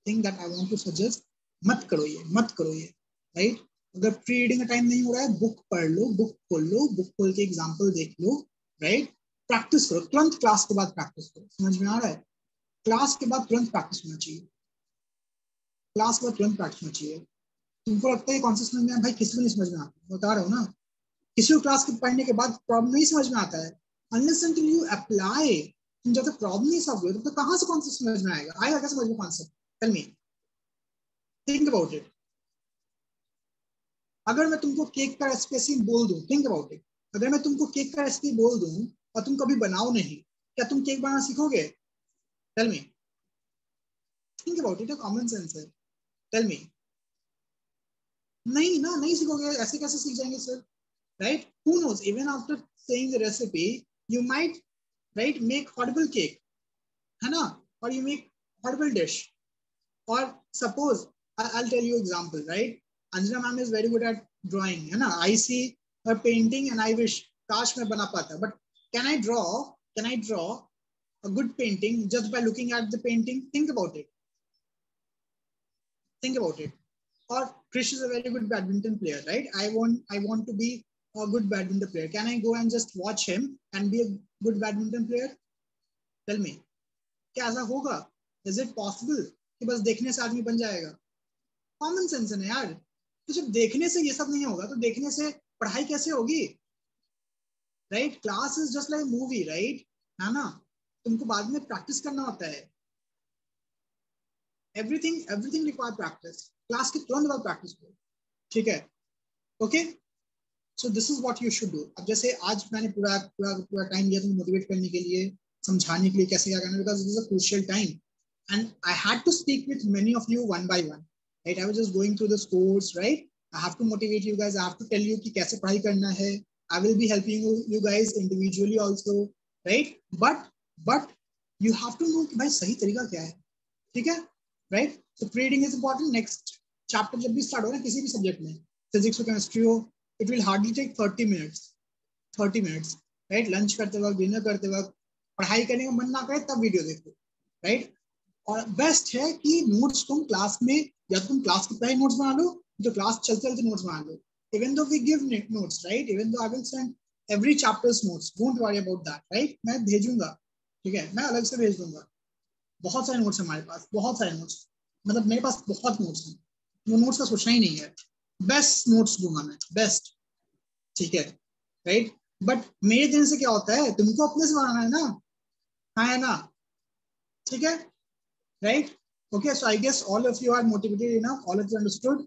thing that I want to suggest. मत करो ये, right? अगर pre reading का time नहीं हो रहा है, बुक पढ़ लो, बुक खोल के एग्जाम्पल देख लो, राइट? प्रैक्टिस करो, तुरंत क्लास के बाद प्रैक्टिस करो. समझ में आ रहा है? क्लास के बाद तुरंत प्रैक्टिस होना चाहिए. तुमको लगता है कौन सा समझ में आया? भाई किसी को नहीं समझ में आता. बता रहा हूँ ना, किसी को क्लास के पढ़ने के बाद प्रॉब्लम नहीं समझ में आता है. अनलेस अनटिल यू अप्लाई, तुम जब तक प्रॉब्लम नहीं सॉल्व करो, तो कहाँ से कॉन्सेप्ट समझ में आएगा क्या समझ में concept? Tell me, think about it. अगर मैं तुमको केक का रेसिपी बोल दूं, थिंक अबाउट इट, अगर मैं तुमको केक का रेसिपी बोल दूं और तुम कभी बनाओ नहीं, क्या तुम केक बनाना सीखोगे? Tell me, think about it. Common sense है. टेल मी, नहीं सीखोगे. ऐसे कैसे सीख जाएंगे sir, right? Who knows, even after saying the recipe, you might, right, make horrible cake, है ना? or you make horrible dish. Or suppose I'll tell you example, right? Anjana ma'am is very good at drawing, है ना? I see her painting and I wish काश मैं बना पाता. But can I draw a good painting just by looking at the painting? Think about it. Or Krish is a very good badminton player, right? I want to be a good badminton player. Can I go and just watch him and be a good badminton player? Tell me. क्या ऐसा होगा? Is it possible कि बस देखने से आदमी बन जाएगा? Common sense है ना यार. तो जब देखने से ये सब नहीं होगा तो देखने से पढ़ाई कैसे होगी? Right? Class is just like a movie, right? है ना? तुमको बाद में practice करना होता है. Everything require practice. Class के तुरंत बाद practice करो. ठीक है? Okay? So this is what you should do. अब जैसे आज मैंने पूरा टाइम लिया तुम्हें मोटिवेट करने के लिए, समझाने के लिए कैसे क्या करना, because this is a crucial time and I had to speak with many of you one by one, right? I was just going through this course, right? I have to motivate you guys. I have to tell you कि कैसे पढ़ाई करना है. I will be helping you guys individually also, right? But you have to know कि भाई सही तरीका क्या है. ठीक है? Right? So pre-reading is important. Next chapter जब भी start हो ना किसी भी subject में, physics or chemistry हो, it will hardly take 30 minutes, right? Lunch करते वक्त, dinner करते वक्त, पढ़ाई करने का मन ना करे तब वीडियो देखो, right? और बेस्ट है कि नोट्स तुम क्लास में, या तुम क्लास के पहले नोट्स बना लो, जो क्लास चलते चलते नोट्स बना लो. Even though we give notes, right? Even though I will send every chapter's notes, don't worry about that, right? मैं भेजूंगा, ठीक है? मैं अलग से भेज दूंगा. बहुत सारे नोट्स हमारे पास, बहुत सारे नोट्स, मतलब मेरे पास बहुत नोट्स हैं. वो नोट्स का सोचना ही नहीं है. बेस्ट नोट्स दूंगा मैं, बेस्ट. ठीक है, राइट? बट मेरे दिन से क्या होता है, तुमको अपने से बनाना है ना, हाँ है ना? ठीक है, right? Okay, so I guess all of you are motivated enough, all of you understood.